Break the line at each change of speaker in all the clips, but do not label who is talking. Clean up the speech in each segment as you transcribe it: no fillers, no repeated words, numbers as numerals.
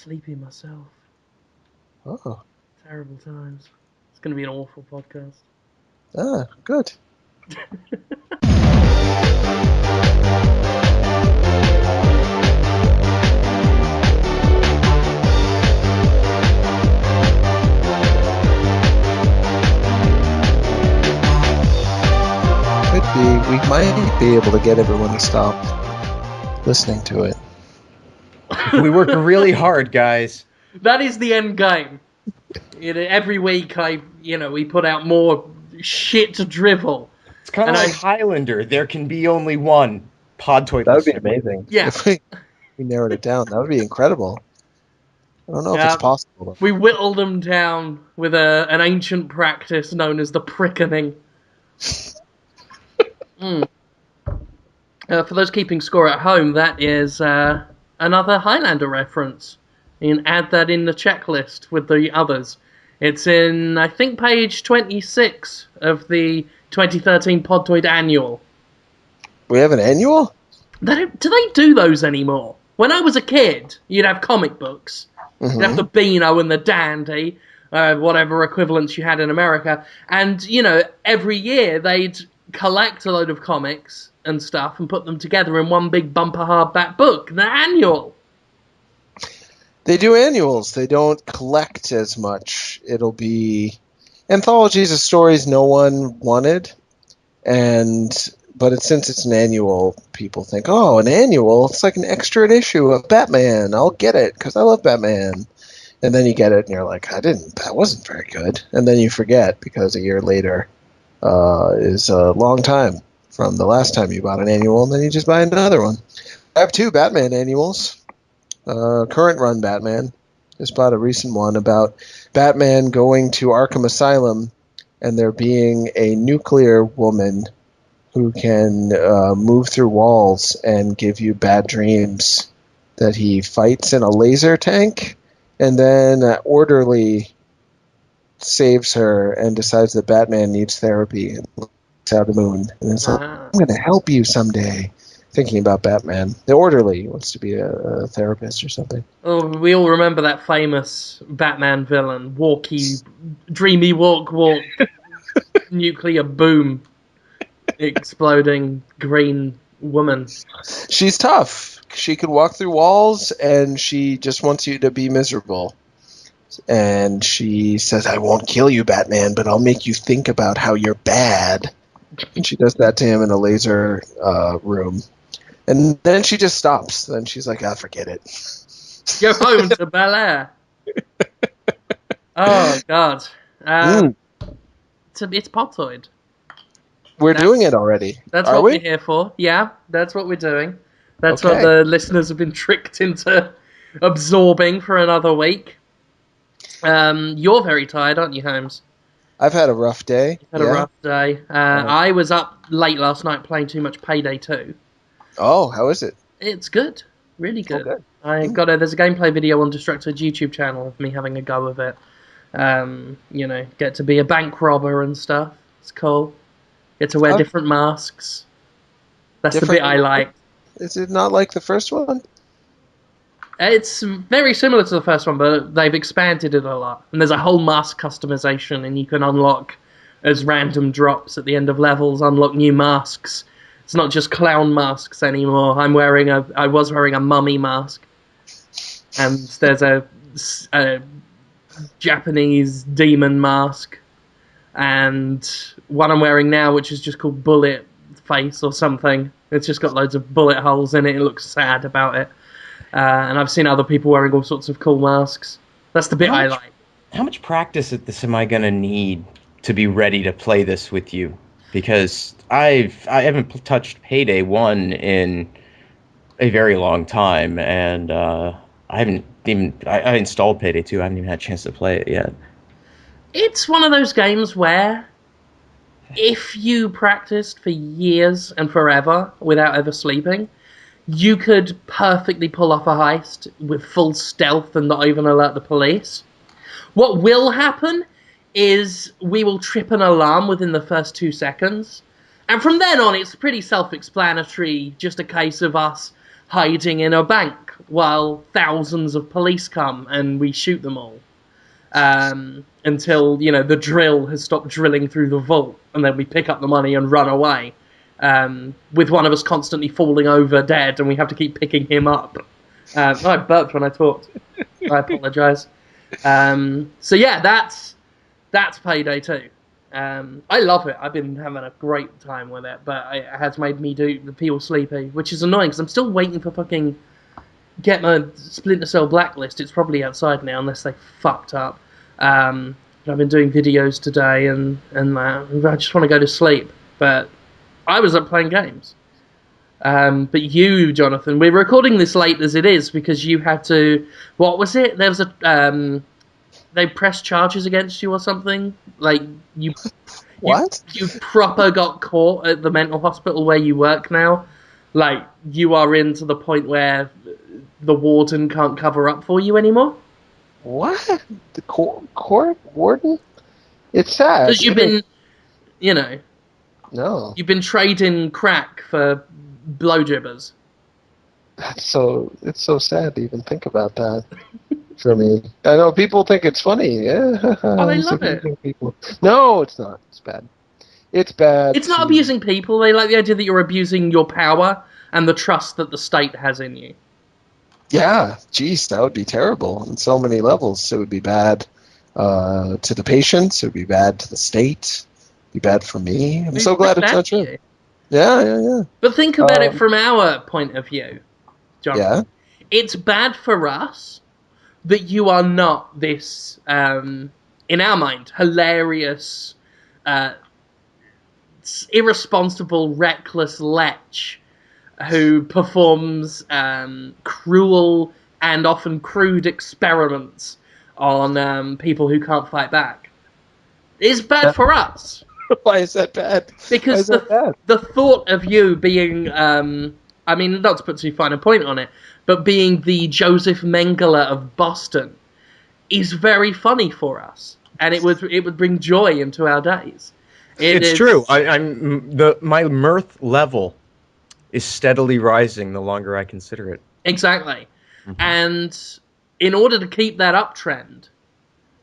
sleepy myself.
Oh.
Terrible times. It's going to be an awful podcast.
Ah, good. We might be able to get everyone to stop listening to it.
We work really hard, guys.
That is the end game. Every week, we put out more shit drivel.
It's kind of like Highlander. There can be only one Podtoid.
That would be amazing.
Yeah.
If we narrowed it down, that would be incredible. I don't know if it's possible, though.
We whittled them down with an ancient practice known as the prickening. For those keeping score at home, that is another Highlander reference. You can add that in the checklist with the others. It's in, I think, page 26 of the 2013 Podtoid Annual.
We have an annual?
Do they do those anymore? When I was a kid, you'd have comic books.
Mm-hmm.
You'd have the Beano and the Dandy, whatever equivalents you had in America. And, every year they'd collect a load of comics and stuff and put them together in one big bumper hardback book. The annual.
They do annuals. They don't collect as much. It'll be anthologies of stories no one wanted, but since it's an annual, people think, oh, an annual, it's like an extra issue of Batman. I'll get it because I love Batman. And then you get it and you're like, that wasn't very good. And then you forget because a year later is a long time from the last time you bought an annual, and then you just buy another one. I have 2 Batman annuals. Current run Batman. Just bought a recent one about Batman going to Arkham Asylum and there being a nuclear woman who can move through walls and give you bad dreams, that he fights in a laser tank, and then an orderly saves her and decides that Batman needs therapy and looks out the moon. And it's like, I'm going to help you someday. Thinking about Batman. The orderly wants to be a therapist or something.
Oh, we all remember that famous Batman villain, dreamy walk, nuclear boom, exploding green woman.
She's tough. She can walk through walls, and she just wants you to be miserable. And she says, I won't kill you, Batman, but I'll make you think about how you're bad. And she does that to him in a laser room. And then she just stops. Then she's like, forget it.
Go home to Bel Air. Oh, God. It's Podtoid.
We're doing it already.
That's what we're here for. Yeah, that's what we're doing. That's what the listeners have been tricked into absorbing for another week. You're very tired, aren't you, Holmes?
I've had a rough day.
A rough day. I was up late last night playing too much Payday 2.
Oh, how is it?
It's good. Really good. There's a gameplay video on Destructoid's YouTube channel of me having a go of it. Get to be a bank robber and stuff. It's cool. Get to wear different masks. That's the bit I like.
Is it not like the first one?
It's very similar to the first one, but they've expanded it a lot. And there's a whole mask customization, and you can unlock as random drops at the end of levels, unlock new masks. It's not just clown masks anymore. I was wearing a mummy mask. And there's a Japanese demon mask. And one I'm wearing now, which is just called Bullet Face or something. It's just got loads of bullet holes in it. It looks sad about it. And I've seen other people wearing all sorts of cool masks. That's the bit I like.
How much practice at this am I going to need to be ready to play this with you? Because I haven't touched Payday 1 in a very long time, and I installed Payday 2. I haven't even had a chance to play it yet.
It's one of those games where if you practiced for years and forever without ever sleeping, you could perfectly pull off a heist with full stealth and not even alert the police. What will happen is we will trip an alarm within the first 2 seconds. And from then on, it's pretty self-explanatory, just a case of us hiding in a bank while thousands of police come and we shoot them all. Until, the drill has stopped drilling through the vault, and then we pick up the money and run away, with one of us constantly falling over dead, and we have to keep picking him up. I burped when I talked. I apologise. So yeah, that's Payday 2. I love it. I've been having a great time with it, but it has made me feel sleepy, which is annoying, because I'm still waiting for fucking get my Splinter Cell blacklist. It's probably outside now, unless they fucked up. I've been doing videos today, and I just want to go to sleep. But I was up playing games. But you, Jonathan, we're recording this late as it is because you had to. What was it? There was a. They pressed charges against you or something. Like you.
What?
You proper got caught at the mental hospital where you work now. Like you are in to the point where the warden can't cover up for you anymore.
What? The court warden? It's sad.
Because you've been,
No.
you've been trading crack for blowjibbers.
It's so sad to even think about that for me. I know people think it's funny. Yeah.
Oh, they love it.
People. No, it's not. It's bad. It's bad.
It's not abusing people. They like the idea that you're abusing your power and the trust that the state has in you.
Yeah, geez, that would be terrible on so many levels. It would be bad to the patients. It would be bad to the state. It would be bad for me. I'm so glad it's not true. Yeah.
But think about it from our point of view, Jonathan. Yeah. It's bad for us that you are not this, in our mind, hilarious, irresponsible, reckless lech who performs cruel and often crude experiments on people who can't fight back. It's bad for us.
Why is that bad?
Because the thought of you being, not to put too fine a point on it, but being the Joseph Mengele of Boston is very funny for us. And it would bring joy into our days.
It's true. My mirth level is steadily rising the longer I consider it.
Exactly. Mm-hmm. And in order to keep that uptrend,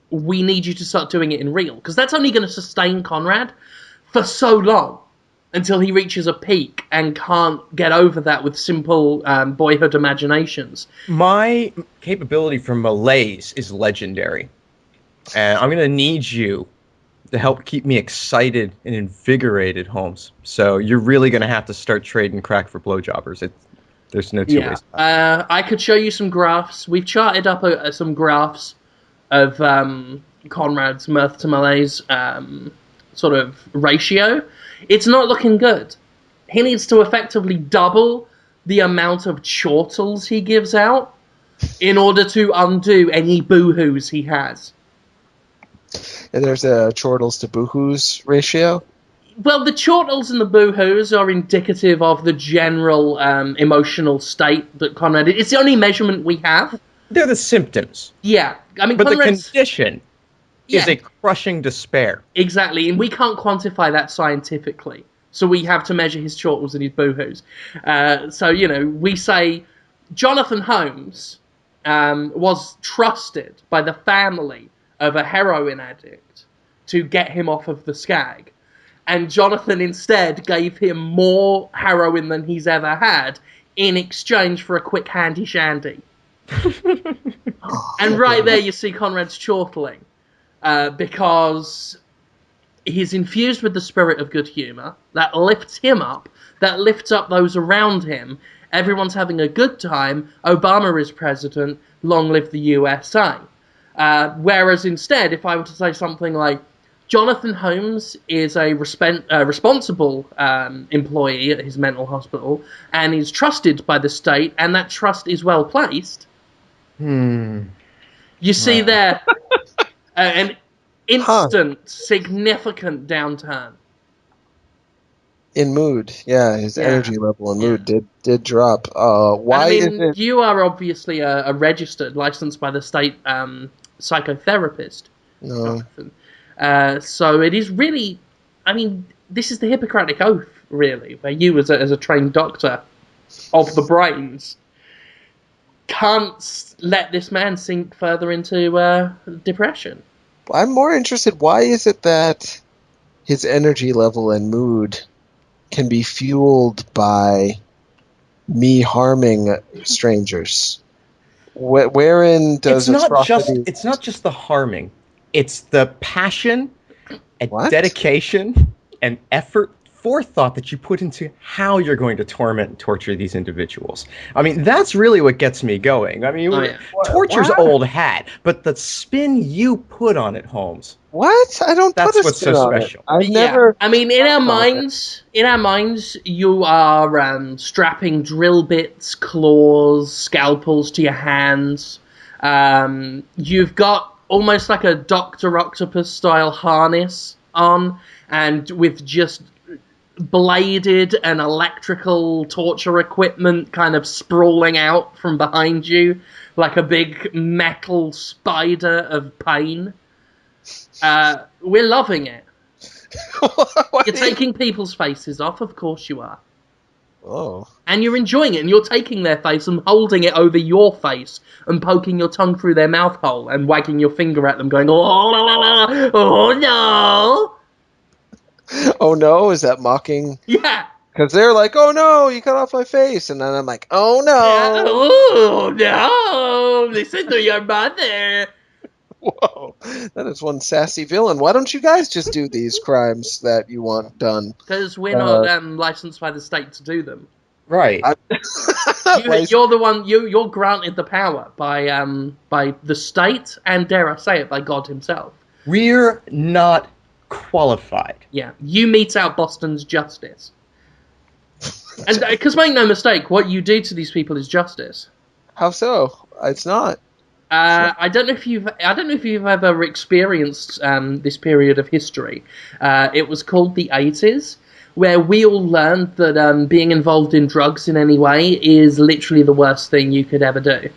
we need you to start doing it in real. Because that's only going to sustain Conrad for so long until he reaches a peak and can't get over that with simple boyhood imaginations.
My capability for malaise is legendary. And I'm going to need you to help keep me excited and invigorated, Holmes. So you're really going to have to start trading crack for blowjobbers. There's no two ways.
I could show you some graphs. We've charted up some graphs of Conrad's mirth to malaise sort of ratio. It's not looking good. He needs to effectively double the amount of chortles he gives out in order to undo any boohoos he has.
And there's a chortles to boohoos ratio?
Well, the chortles and the boohoos are indicative of the general emotional state that Conrad is. It's the only measurement we have.
They're the symptoms.
Yeah. But
Conrad's, the condition is a crushing despair.
Exactly, and we can't quantify that scientifically. So we have to measure his chortles and his boohoos. We say Jonathan Holmes was trusted by the family of a heroin addict to get him off of the skag. And Jonathan instead gave him more heroin than he's ever had in exchange for a quick handy shandy. And right there you see Conrad's chortling. Because he's infused with the spirit of good humour. That lifts him up. That lifts up those around him. Everyone's having a good time. Obama is president. Long live the USA. Whereas instead, if I were to say something like, Jonathan Holmes is a responsible employee at his mental hospital and is trusted by the state, and that trust is well placed. You see there an instant, significant downturn.
In mood, his energy level and mood did drop. Why is it?
You are obviously a registered, licensed by the state psychotherapist.
No.
So it is really, this is the Hippocratic Oath, really, where you, as a trained doctor of the brains, can't let this man sink further into depression.
I'm more interested. Why is it that his energy level and mood can be fueled by me harming strangers? Wherein does atrocity?
It's not just the harming. It's the passion and
What?
dedication and effort, forethought that you put into how you're going to torment and torture these individuals. I mean, that's really what gets me going. I mean,
Oh, yeah.
torture's
What?
old hat, but the spin you put on it, Holmes,
What? I don't
that's
put a
what's so
spin on it.
special.
I've
Yeah,
never.
I mean, in our minds, you are strapping drill bits, claws, scalpels to your hands. You've got almost like a Doctor Octopus style harness on, and with just bladed and electrical torture equipment kind of sprawling out from behind you, like a big metal spider of pain. We're loving it.
What
You're
do you-
taking people's faces off, of course you are.
Oh.
And you're enjoying it, and you're taking their face and holding it over your face and poking your tongue through their mouth hole and wagging your finger at them, going, oh, la, la, la, oh no!
Oh no, is that mocking?
Yeah!
Because they're like, oh no, you cut off my face. And then I'm like, oh
Yeah,
no.
oh no! Listen to your mother!
Whoa. That is one sassy villain. Why don't you guys just do these crimes that you want done?
Because we're not licensed by the state to do them.
Right.
You're the one. You're granted the power by the state, and dare I say it, by God Himself.
We're not qualified.
Yeah, you mete out Boston's justice, and because make no mistake, what you do to these people is justice.
How so? It's not.
I don't know if you've ever experienced this period of history. It was called the 80s, where we all learned that being involved in drugs in any way is literally the worst thing you could ever do.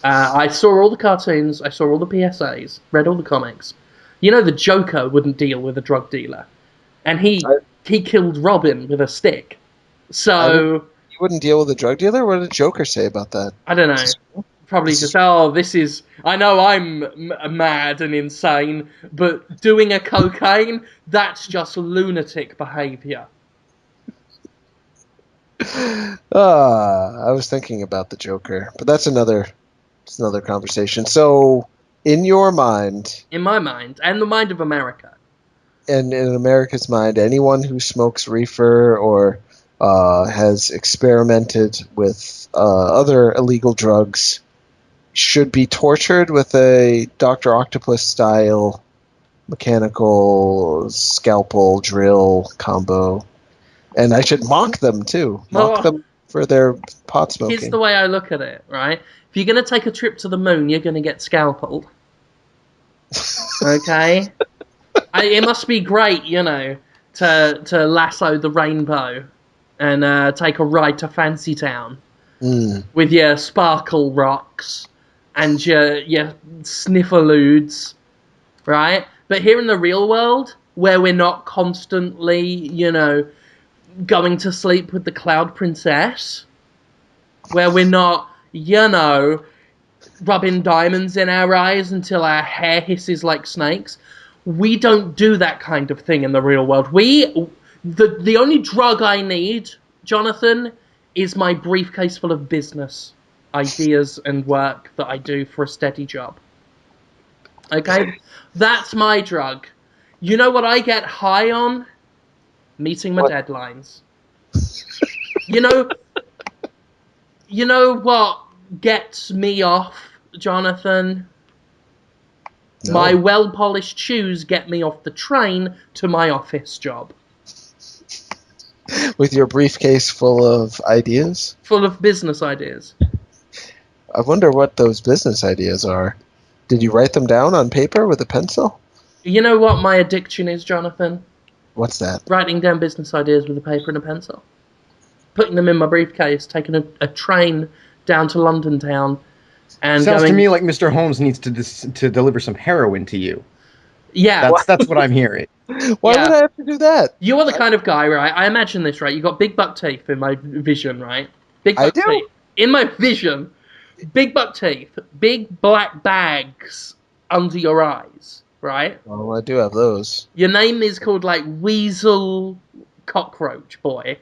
I saw all the cartoons, I saw all the PSAs, read all the comics. You know the Joker wouldn't deal with a drug dealer, and he killed Robin with a stick. So
You wouldn't deal with a drug dealer? What did Joker say about that?
I don't know. Probably just, this is... I know I'm mad and insane, but doing a cocaine, that's just lunatic behaviour.
I was thinking about the Joker, but that's another conversation. So, in your mind,
In my mind, and the mind of America.
and in America's mind, anyone who smokes reefer or has experimented with other illegal drugs should be tortured with a Dr. Octopus style mechanical scalpel drill combo. And I should mock them too. Mock them for their pot smoking.
Here's the way I look at it, right? If you're going to take a trip to the moon, you're going to get scalpeled. Okay? It must be great, to lasso the rainbow and take a ride to Fancy Town with your sparkle rocks and your snifferludes, right? But here in the real world, where we're not constantly, going to sleep with the Cloud Princess, where we're not, rubbing diamonds in our eyes until our hair hisses like snakes, we don't do that kind of thing in the real world. The only drug I need, Jonathan, is my briefcase full of business ideas and work that I do for a steady job. Okay? That's my drug. You know what I get high on? Meeting my deadlines. You know what gets me off, Jonathan?
No.
My well-polished shoes get me off the train to my office job.
With your briefcase full of ideas?
Full of business ideas.
I wonder what those business ideas are. Did you write them down on paper with a pencil?
You know what my addiction is, Jonathan?
What's that?
Writing down business ideas with a paper and a pencil. Putting them in my briefcase, taking a train down to London town, and
Sounds
going...
to me like Mr. Holmes needs to deliver some heroin to you.
Yeah.
That's what I'm hearing.
Why would I have to do that?
You are the kind of guy, right? I imagine this, right? You got big buck teeth in my vision, right? Big buck
I do?
teeth. In my vision, Big buck teeth, big black bags under your eyes, right?
Oh, I do have those.
Your name is called like Weasel Cockroach Boy,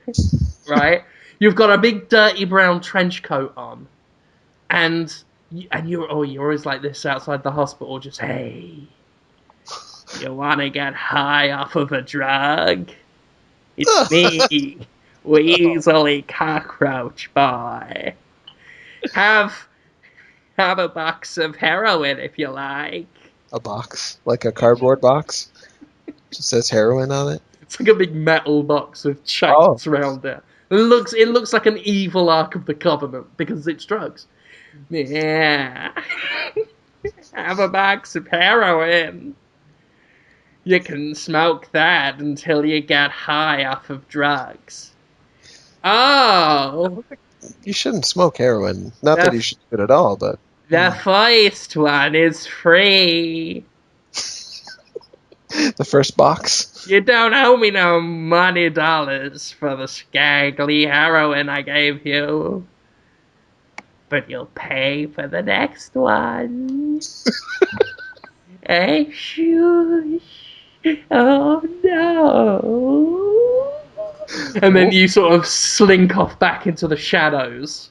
right? You've got a big dirty brown trench coat on, and you're always like this outside the hospital, just hey, you want to get high off of a drug? It's me, Weaselly Cockroach Boy. Have a box of heroin if you like.
A box, like a cardboard box, just says heroin on it.
It's like a big metal box with chains around it. It looks like an evil Ark of the Covenant because it's drugs. Yeah. Have a box of heroin. You can smoke that until you get high off of drugs. Oh,
You shouldn't smoke heroin. Not that you should do it at all, but
the first one is free.
the first box.
You don't owe me no money dollars for the scagly heroin I gave you. But you'll pay for the next one. Hey, shush. Oh, no. And then you sort of slink off back into the shadows.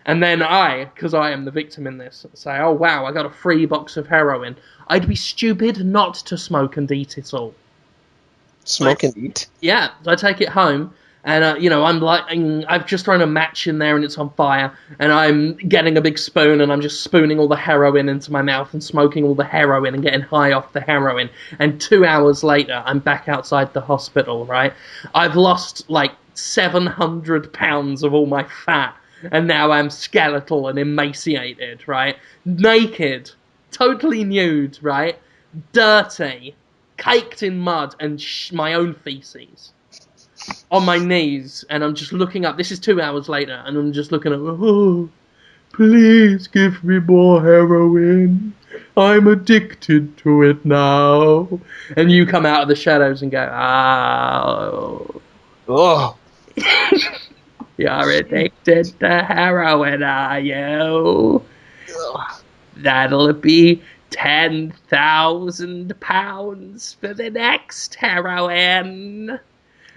And then because I am the victim in this, say, oh, wow, I got a free box of heroin. I'd be stupid not to smoke and eat it all.
Smoke and eat?
Yeah, I take it home, and I've just thrown a match in there and it's on fire, and I'm getting a big spoon and I'm just spooning all the heroin into my mouth and smoking all the heroin and getting high off the heroin. And 2 hours later, I'm back outside the hospital, right? I've lost like 700 pounds of all my fat, and now I'm skeletal and emaciated, right? Naked, totally nude, right? Dirty. Caked in mud and my own feces on my knees, and I'm just looking up. This is 2 hours later, and I'm just looking up. Oh, please give me more heroin. I'm addicted to it now. And you come out of the shadows and go,
Oh,
you're addicted to heroin, are you? That'll be £10,000 for the next heroin.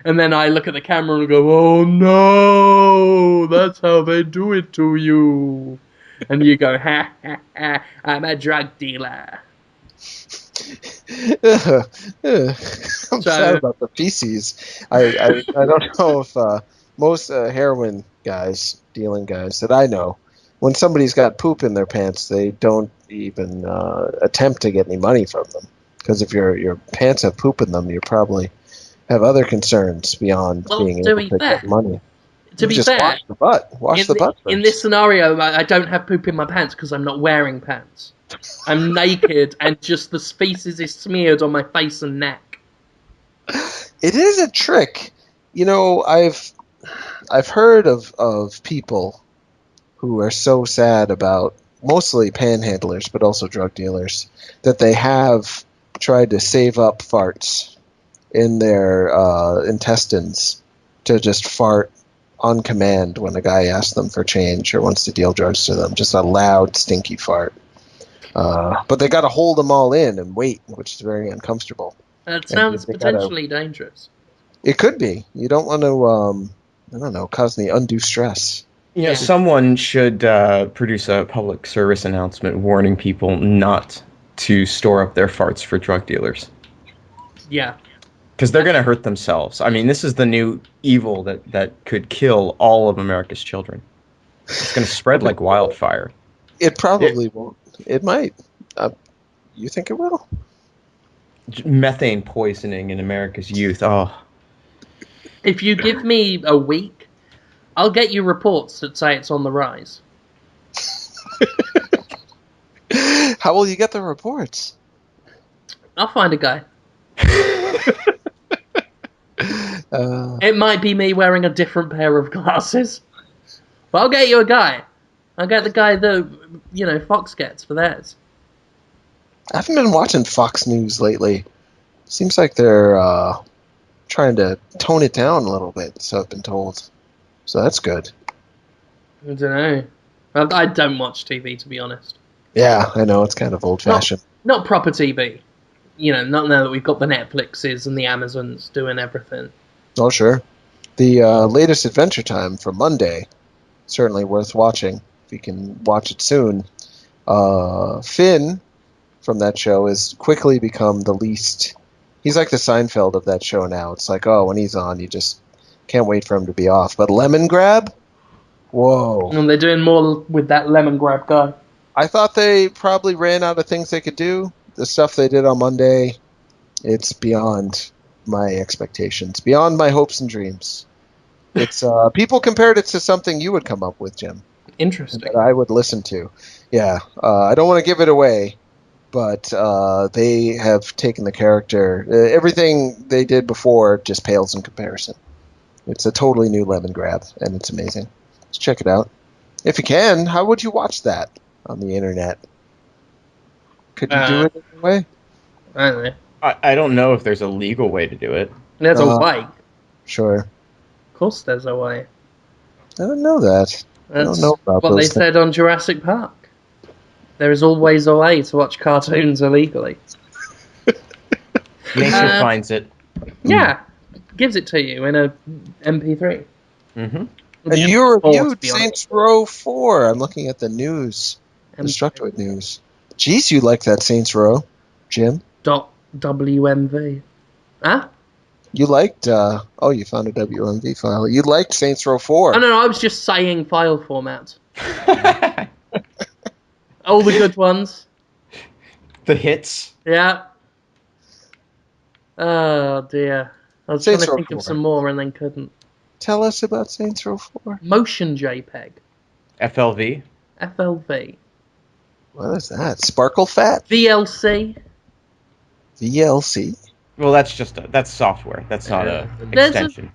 And then I look at the camera and go, oh no, that's how they do it to you. And you go, ha ha ha, I'm a drug dealer.
I'm sad about the feces. I don't know if most heroin guys, dealing guys that I know, when somebody's got poop in their pants, they don't even attempt to get any money from them. Because if your pants have poop in them, you probably have other concerns beyond being able to get money.
To be fair,
wash the butt. Wash the butt first.
In this scenario, I don't have poop in my pants because I'm not wearing pants. I'm naked and just the feces is smeared on my face and neck.
It is a trick. You know, I've heard of people who are so sad about mostly panhandlers, but also drug dealers, that they have tried to save up farts in their intestines to just fart on command when a guy asks them for change or wants to deal drugs to them. Just a loud, stinky fart. But they got to hold them all in and wait, which is very uncomfortable.
That sounds potentially dangerous.
It could be. You don't want to, I don't know, cause any undue stress.
Yeah, someone should produce a public service announcement warning people not to store up their farts for drug dealers.
Yeah.
Because they're going to hurt themselves. I mean, this is the new evil that could kill all of America's children. It's going to spread like wildfire.
It probably won't. It might. You think it will?
Methane poisoning in America's youth. Oh.
If you give me a week, I'll get you reports that say it's on the rise.
How will you get the reports?
I'll find a guy. It might be me wearing a different pair of glasses. But I'll get you a guy. I'll get the guy that, Fox gets for theirs.
I haven't been watching Fox News lately. Seems like they're trying to tone it down a little bit, so I've been told. So that's good.
I don't know. I don't watch TV, to be honest.
Yeah, I know, it's kind of old-fashioned.
Not proper TV. You know, not now that we've got the Netflixes and the Amazons doing everything.
Oh, sure. The latest Adventure Time for Monday, certainly worth watching, if you can watch it soon. Finn from that show has quickly become the least... He's like the Seinfeld of that show now. It's like, oh, when he's on, you just can't wait for him to be off. But Lemon Grab? Whoa.
And they're doing more with that lemon grab guy.
I thought they probably ran out of things they could do. The stuff they did on Monday, it's beyond my expectations, beyond my hopes and dreams. It's people compared it to something you would come up with, Jim,
Interesting.
that I would listen to. Yeah, I don't want to give it away, but they have taken the character. Everything they did before just pales in comparison. It's a totally new lemon grab, and it's amazing. Let's check it out. If you can, how would you watch that on the internet? Could you do it anyway?
I don't know.
I don't know if there's a legal way to do it.
There's a way.
Sure.
Of course there's a way.
I don't know that. I
That's
don't know about
what
those
they
things.
said on Jurassic Park. There is always a way to watch cartoons illegally.
Nature finds it.
Yeah. Gives it to you in a MP3.
Mm-hmm.
And you reviewed
to be honest.
Saints Row 4. I'm looking at the news. Destructoid news. Jeez, you like that Saints Row, Jim.
.wmv. Huh?
You liked, you found a WMV file. You liked Saints Row 4.
Oh, no, I was just saying file formats. All the good ones.
The hits.
Yeah. Oh, dear. I was
Saints
trying to
Row
think
4.
of some more and then couldn't.
Tell us about Saints Row 4.
Motion JPEG.
FLV.
FLV.
What is that? Sparkle Fat?
VLC.
VLC?
Well, that's software. That's not a
There's
extension.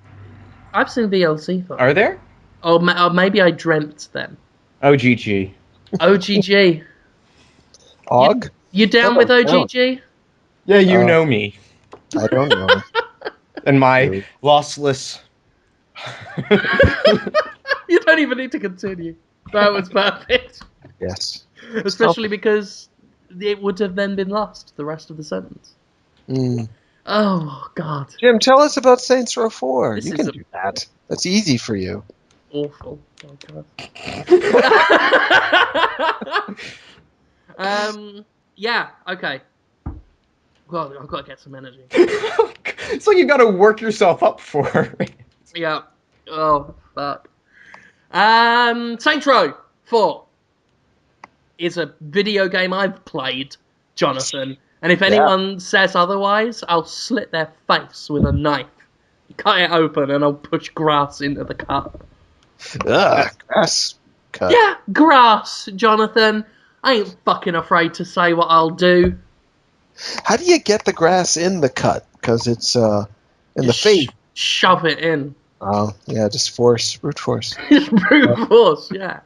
I've seen VLC files.
Are there?
Or maybe I dreamt them.
OGG.
OGG.
OG?
You down
Oh,
with
no.
OGG?
Yeah, you know me.
I don't know.
And my lossless...
You don't even need to continue. That was perfect.
Yes.
Especially because it would have then been lost, the rest of the sentence.
Mm.
Oh, God.
Jim, tell us about Saints Row 4.
This
You
is
can do that. That's easy for you.
Awful. Oh, God. Yeah, okay. God, I've got to get some energy.
It's like you gotta work yourself up for it.
Yeah. Oh, fuck. Saints Row 4 is a video game I've played, Jonathan. And if anyone says otherwise, I'll slit their face with a knife. Cut it open and I'll push grass into the cut.
Ugh, grass cut.
Yeah, grass, Jonathan. I ain't fucking afraid to say what I'll do.
How do you get the grass in the cut? Because it's in the face.
Shove it in.
Oh, yeah, just brute force.
Just brute force, yeah.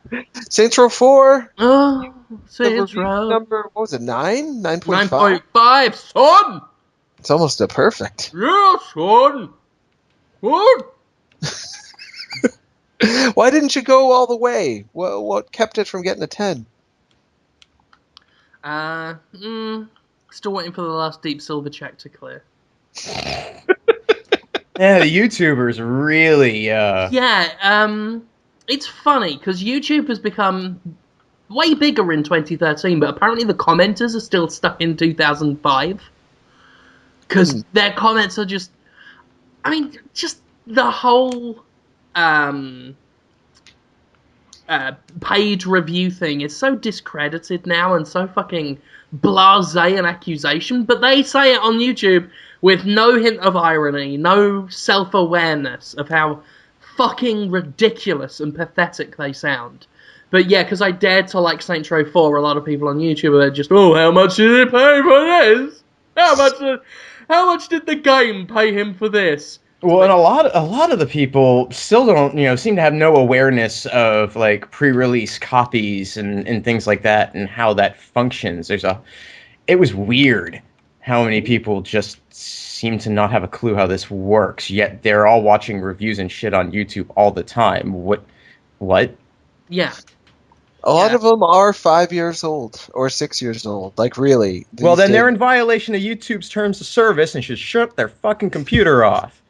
Saints Row 4.
Oh,
The
Saints
review
Row.
number, what was it, 9? 9.5?
9.5, son!
It's almost a perfect.
Yeah, son! What?
Why didn't you go all the way? What kept it from getting a 10?
Still waiting for the last Deep Silver check to clear.
Yeah, the YouTubers really...
Yeah, it's funny, because YouTube has become way bigger in 2013, but apparently the commenters are still stuck in 2005. Because their comments are just... I mean, just the whole paid review thing is so discredited now and so fucking blasé an accusation, but they say it on YouTube with no hint of irony, no self-awareness of how fucking ridiculous and pathetic they sound. But yeah, because I dared to like Saints Row 4, a lot of people on YouTube are just, oh, how much did he pay for this? How much did the game pay him for this?
Well, and a lot of the people still don't, seem to have no awareness of like pre-release copies and things like that and how that functions. It was weird how many people just seem to not have a clue how this works, yet they're all watching reviews and shit on YouTube all the time. What?
Yeah.
A lot of them are 5 years old or 6 years old. Like, really.
Well,
these
then they're
days.
in violation of YouTube's terms of service and should shut their fucking computer off.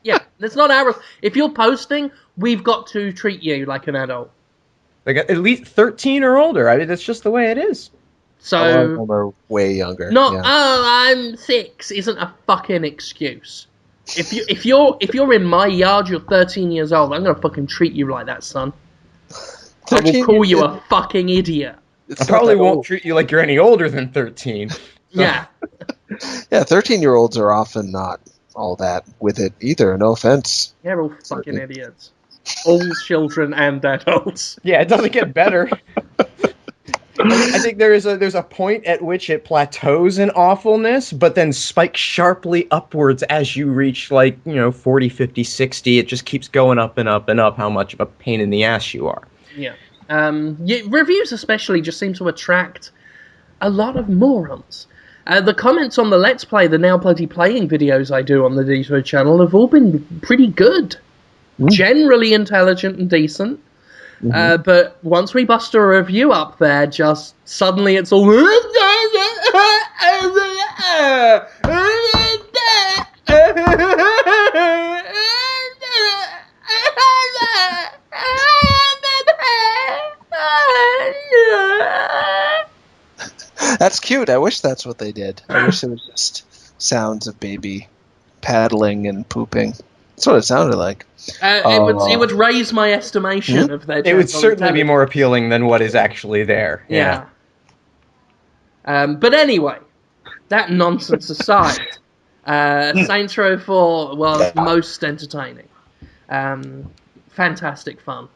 Yeah, it's not our... If you're posting, we've got to treat you like an adult.
Like at least 13 or older. I mean, that's just the way it is.
A lot of
So,
them are way younger.
not,
yeah.
oh, I'm 6 isn't a fucking excuse. If you're in my yard, you're 13 years old, I'm gonna fucking treat you like that, son. I will call you a fucking idiot.
I probably won't treat you like you're any older than 13. So.
Yeah.
Yeah, 13-year-olds are often not all that with it either. No offense.
They're all fucking idiots. All children and adults.
Yeah, it doesn't get better. I think there's a point at which it plateaus in awfulness, but then spikes sharply upwards as you reach, 40, 50, 60. It just keeps going up and up and up how much of a pain in the ass you are.
Yeah. Reviews especially just seem to attract a lot of morons. The comments on the Let's Play, the Now Bloody Playing videos I do on the Dito channel have all been pretty good. Generally intelligent and decent. But once we bust a review up there, just suddenly it's all...
That's cute. I wish that's what they did. I wish it was just sounds of baby paddling and pooping. That's what it sounded like.
It would raise my estimation of their...
It would certainly be more appealing than what is actually there.
Yeah. But anyway, that nonsense aside, Saints Row 4 was most entertaining. Fantastic fun.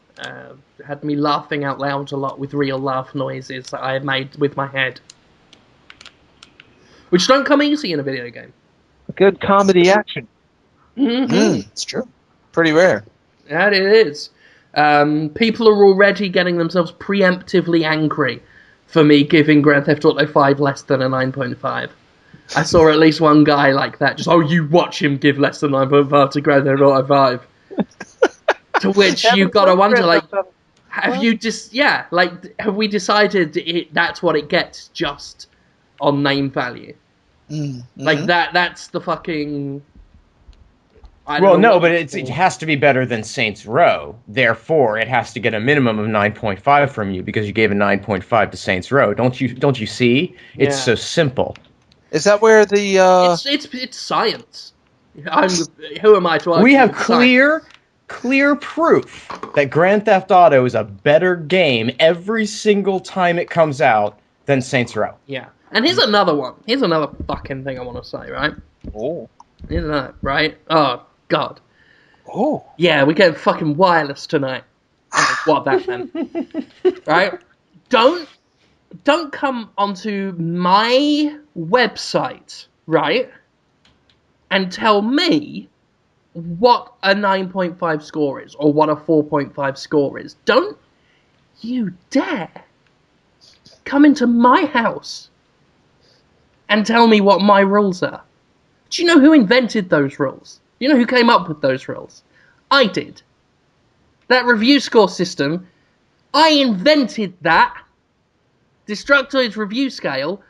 Had me laughing out loud a lot with real laugh noises that I made with my head. Which don't come easy in a video game.
Good comedy action.
It's
true. Pretty rare.
That it is. People are already getting themselves preemptively angry for me giving Grand Theft Auto 5 less than a 9.5. I saw at least one guy like that. Just, you watch him give less than 9.5 to Grand Theft Auto 5. To which you've got to wonder, have you just... Yeah, have we decided that's what it gets just on name value? That's the fucking...
but it has to be better than Saints Row. Therefore, it has to get a minimum of 9.5 from you because you gave a 9.5 to Saints Row. Don't you see? It's so simple.
Is that where the...
It's science. Who am I to argue?
We have clear proof that Grand Theft Auto is a better game every single time it comes out than Saints Row.
Yeah. And here's another one. Here's another fucking thing I want to say, right?
Oh.
Here's another, right? Oh, God.
Oh.
Yeah, we're getting fucking wireless tonight. What that meant. Right? Don't come onto my website, right? And tell me what a 9.5 score is, or what a 4.5 score is. Don't you dare come into my house and tell me what my rules are. Do you know who invented those rules? Do you know who came up with those rules? I did. That review score system, I invented that. Destructoid's review scale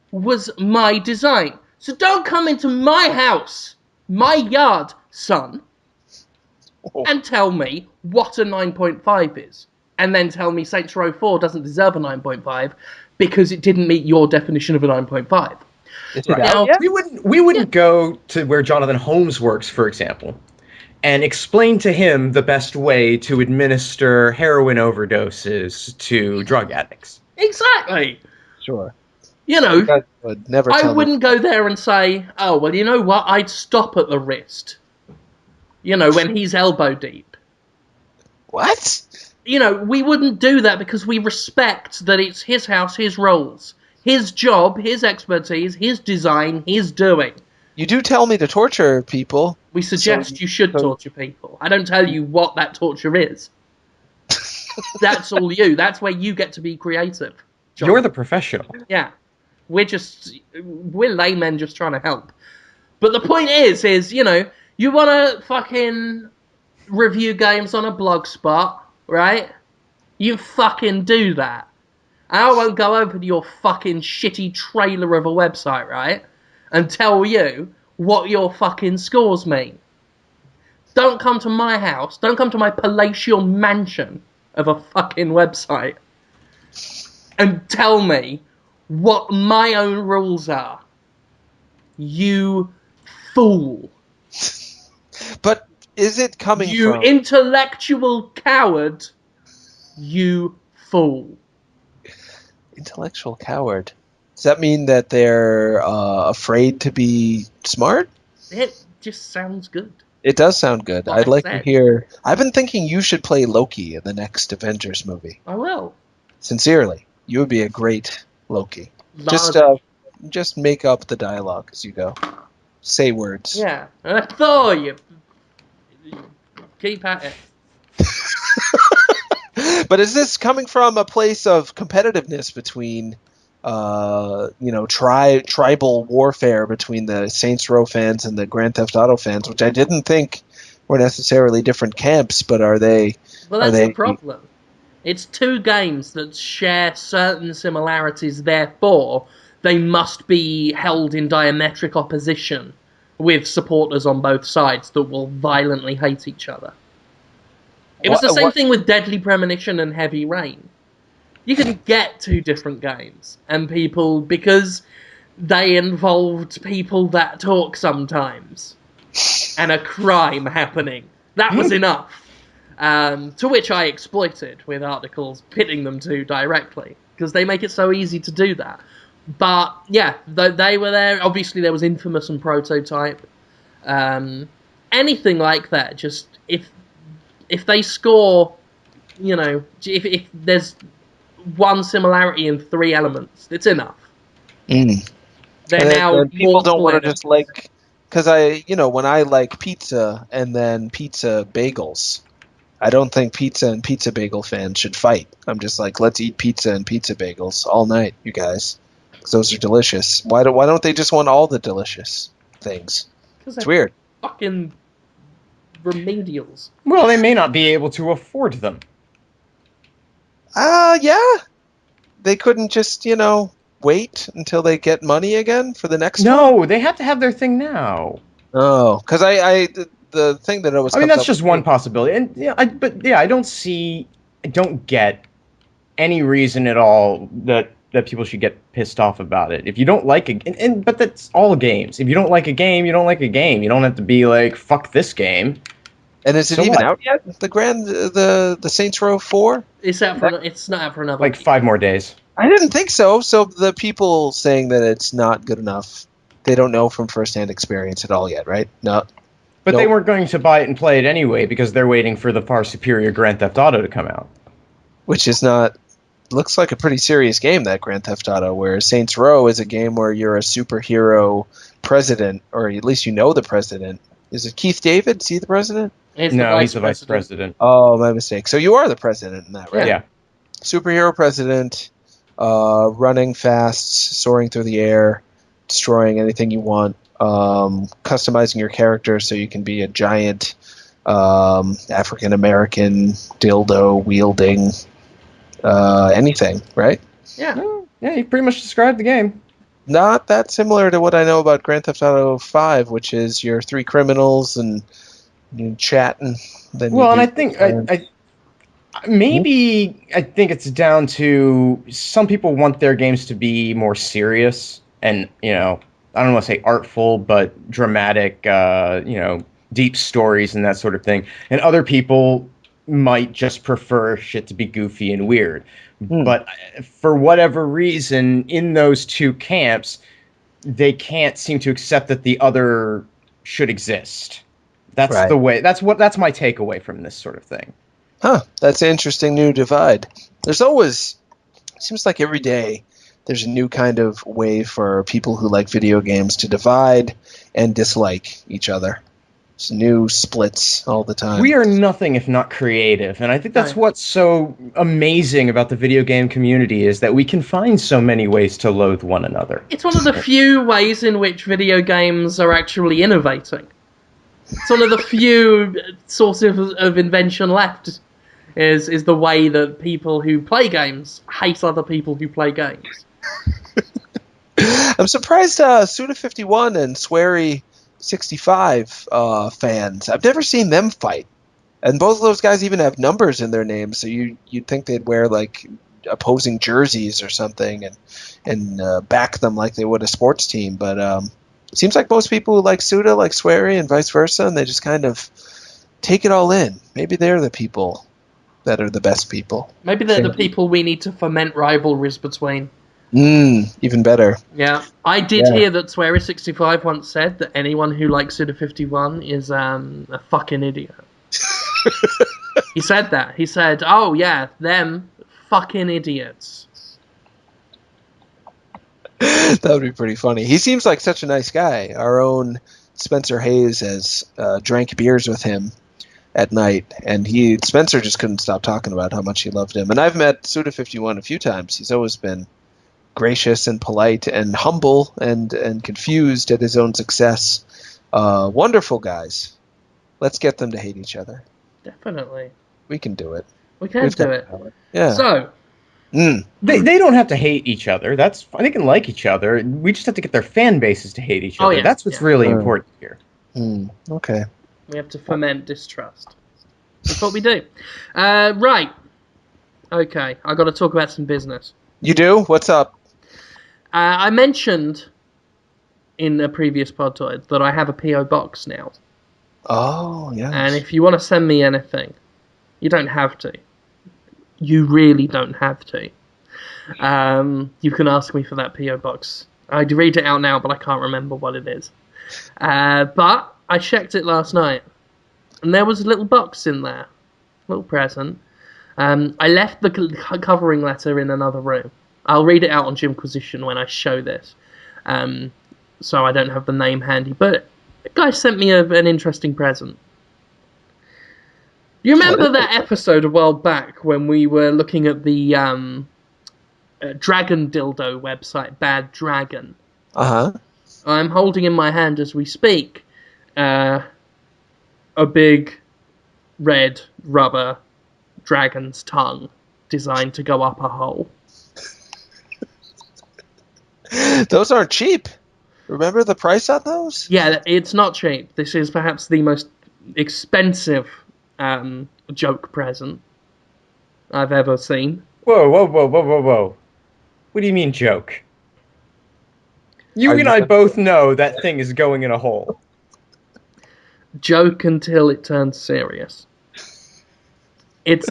was my design. So don't come into my house, my yard, son, and tell me what a 9.5 is. And then tell me Saints Row 4 doesn't deserve a 9.5 because it didn't meet your definition of a 9.5.
Now, we wouldn't go to where Jonathan Holmes works, for example, and explain to him the best way to administer heroin overdoses to drug addicts.
Exactly.
Sure.
You know,
I
wouldn't go there and say, oh, well, you know what, I'd stop at the wrist. You know, when he's elbow deep.
What?
You know, we wouldn't do that because we respect that it's his house, his rules. His job, his expertise, his design, his doing.
You do tell me to torture people.
We suggest you should torture people. I don't tell you what that torture is. That's all you. That's where you get to be creative. John.
You're the professional.
Yeah. We're laymen just trying to help. But the point is, you know, you want to fucking review games on a blog spot, right? You fucking do that. I won't go over to your fucking shitty trailer of a website, right? And tell you what your fucking scores mean. Don't come to my house. Don't come to my palatial mansion of a fucking website and tell me what my own rules are. You fool.
But is it coming
You
from...
intellectual coward. You fool.
Intellectual coward. Does that mean that they're afraid to be smart?
It just sounds good.
It does sound good.
What
I'd
I
like to
said.
hear... I've been thinking you should play Loki in the next Avengers movie.
I will.
Sincerely. You would be a great Loki. Just make up the dialogue as you go. Say words.
Yeah. Thor, you keep at it.
But is this coming from a place of competitiveness between, tribal warfare between the Saints Row fans and the Grand Theft Auto fans, which I didn't think were necessarily different camps, but are they?
Well, that's the problem. It's two games that share certain similarities, therefore they must be held in diametric opposition with supporters on both sides that will violently hate each other. It was the same thing with Deadly Premonition and Heavy Rain. You can get two different games, and people, because they involved people that talk sometimes, and a crime happening. That was enough. To which I exploited with articles pitting them to directly, because they make it so easy to do that. But, yeah, they were there. Obviously, there was Infamous and Prototype. Anything like that, just, if they score, if there's one similarity in 3 elements, it's enough. They're
people don't want to just like... Because when I like pizza and then pizza bagels... I don't think pizza and pizza bagel fans should fight. I'm just like, let's eat pizza and pizza bagels all night, you guys. Because those are delicious. Why don't they just want all the delicious things? It's weird.
Fucking remedials.
Well, they may not be able to afford them.
Yeah. They couldn't just, wait until they get money again for the next one?
No, they have to have their thing now.
Oh, because the thing that always...
that's just one possibility, and I don't get any reason at all that people should get pissed off about it. If you don't like but that's all games. If you don't like a game, you don't like a game. You don't have to be like, fuck this game.
And is it even out yet? The Saints Row 4?
It's not out for another
like 5 more days.
I didn't think so. So the people saying that it's not good enough, they don't know from firsthand experience at all yet, right? No.
But they weren't going to buy it and play it anyway because they're waiting for the far superior Grand Theft Auto to come out.
Which is not... Looks like a pretty serious game, that Grand Theft Auto, where Saints Row is a game where you're a superhero president, or at least you know the president. Is it Keith David? Is he the president?
No, he's the vice president.
Oh, my mistake. So you are the president in that, right?
Yeah.
Superhero president, running fast, soaring through the air, destroying anything you want, customizing your character so you can be a giant African-American dildo wielding anything, right?
Yeah.
Yeah, you pretty much described the game.
Not that similar to what I know about Grand Theft Auto 5, which is your 3 criminals and you chat and then... Well,
and I think... I think it's down to some people want their games to be more serious and, I don't want to say artful, but dramatic, deep stories and that sort of thing. And other people might just prefer shit to be goofy and weird. But for whatever reason, in those two camps, they can't seem to accept that the other should exist. That's right. The way. That's my takeaway from this sort of thing.
Huh. That's an interesting new divide. There's always... Seems like every day there's a new kind of way for people who like video games to divide and dislike each other. There's new splits all the time.
We are nothing if not creative, and I think that's what's so amazing about the video game community is that we can find so many ways to loathe one another.
It's one of the few ways in which video games are actually innovating. It's one of the few sources of invention left. is the way that people who play games hate other people who play games.
I'm surprised Suda51 and Sweary65 fans. I've never seen them fight. And both of those guys even have numbers in their names, so you'd think they'd wear like opposing jerseys or something and back them like they would a sports team. But it seems like most people who like Suda like Swery and vice versa, and they just kind of take it all in. Maybe they're the people that are the best people.
Maybe they're the people we need to foment rivalries between.
Even better.
Yeah. I did hear that Sweary65 once said that anyone who likes Suda51 is a fucking idiot. He said that. He said, oh yeah, them fucking idiots.
That would be pretty funny. He seems like such a nice guy. Our own Spencer Hayes has drank beers with him at night, and Spencer just couldn't stop talking about how much he loved him. And I've met Suda51 a few times. He's always been gracious and polite and humble and confused at his own success. Wonderful guys. Let's get them to hate each other.
Definitely.
We can do it.
We can do it.
Yeah.
So,
they don't have to hate each other. They can like each other. We just have to get their fan bases to hate each other.
Yeah.
That's what's really important here.
Okay.
We have to foment distrust. That's what we do. Right. Okay, I got to talk about some business.
You do? What's up?
I mentioned in a previous Podtoid that I have a P.O. box now.
Oh, yeah.
And if you want to send me anything, you don't have to. You really don't have to. You can ask me for that P.O. box. I'd read it out now, but I can't remember what it is. But I checked it last night, and there was a little box in there. A little present. I left the covering letter in another room. I'll read it out on Jimquisition when I show this. So I don't have the name handy. But the guy sent me an interesting present. You remember that episode a while back when we were looking at the Dragon Dildo website, Bad Dragon?
Uh-huh.
I'm holding in my hand as we speak a big red rubber dragon's tongue designed to go up a hole.
Those aren't cheap. Remember the price on those?
Yeah, it's not cheap. This is perhaps the most expensive joke present I've ever seen.
Whoa. What do you mean joke? You and I both know that thing is going in a hole.
Joke until it turns serious. It's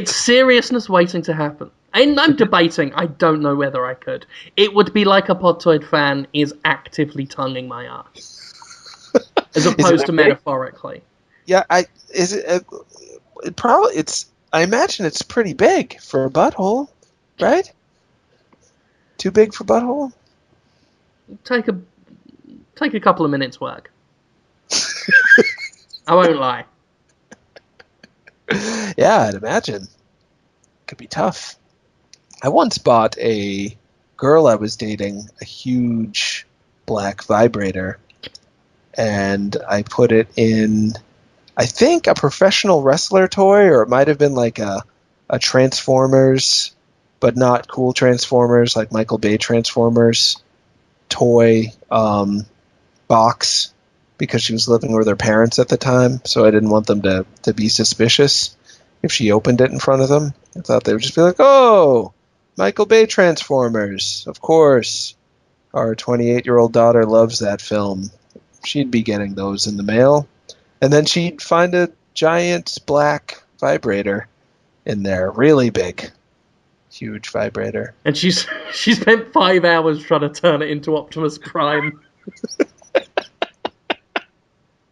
seriousness waiting to happen. And I'm debating. I don't know whether I could. It would be like a Podtoid fan is actively tonguing my ass, as opposed to metaphorically.
Yeah, I imagine it's pretty big for a butthole, right? Too big for butthole?
Take a couple of minutes work. I won't lie.
Yeah, I'd imagine. Could be tough. I once bought a girl I was dating a huge black vibrator, and I put it in, I think, a professional wrestler toy, or it might have been like a Transformers, but not cool Transformers, like Michael Bay Transformers toy box, because she was living with her parents at the time, so I didn't want them to be suspicious if she opened it in front of them. I thought they would just be like, oh, Michael Bay Transformers, of course. Our 28-year-old daughter loves that film. She'd be getting those in the mail. And then she'd find a giant black vibrator in there, really big. Huge vibrator.
And she spent 5 hours trying to turn it into Optimus Prime.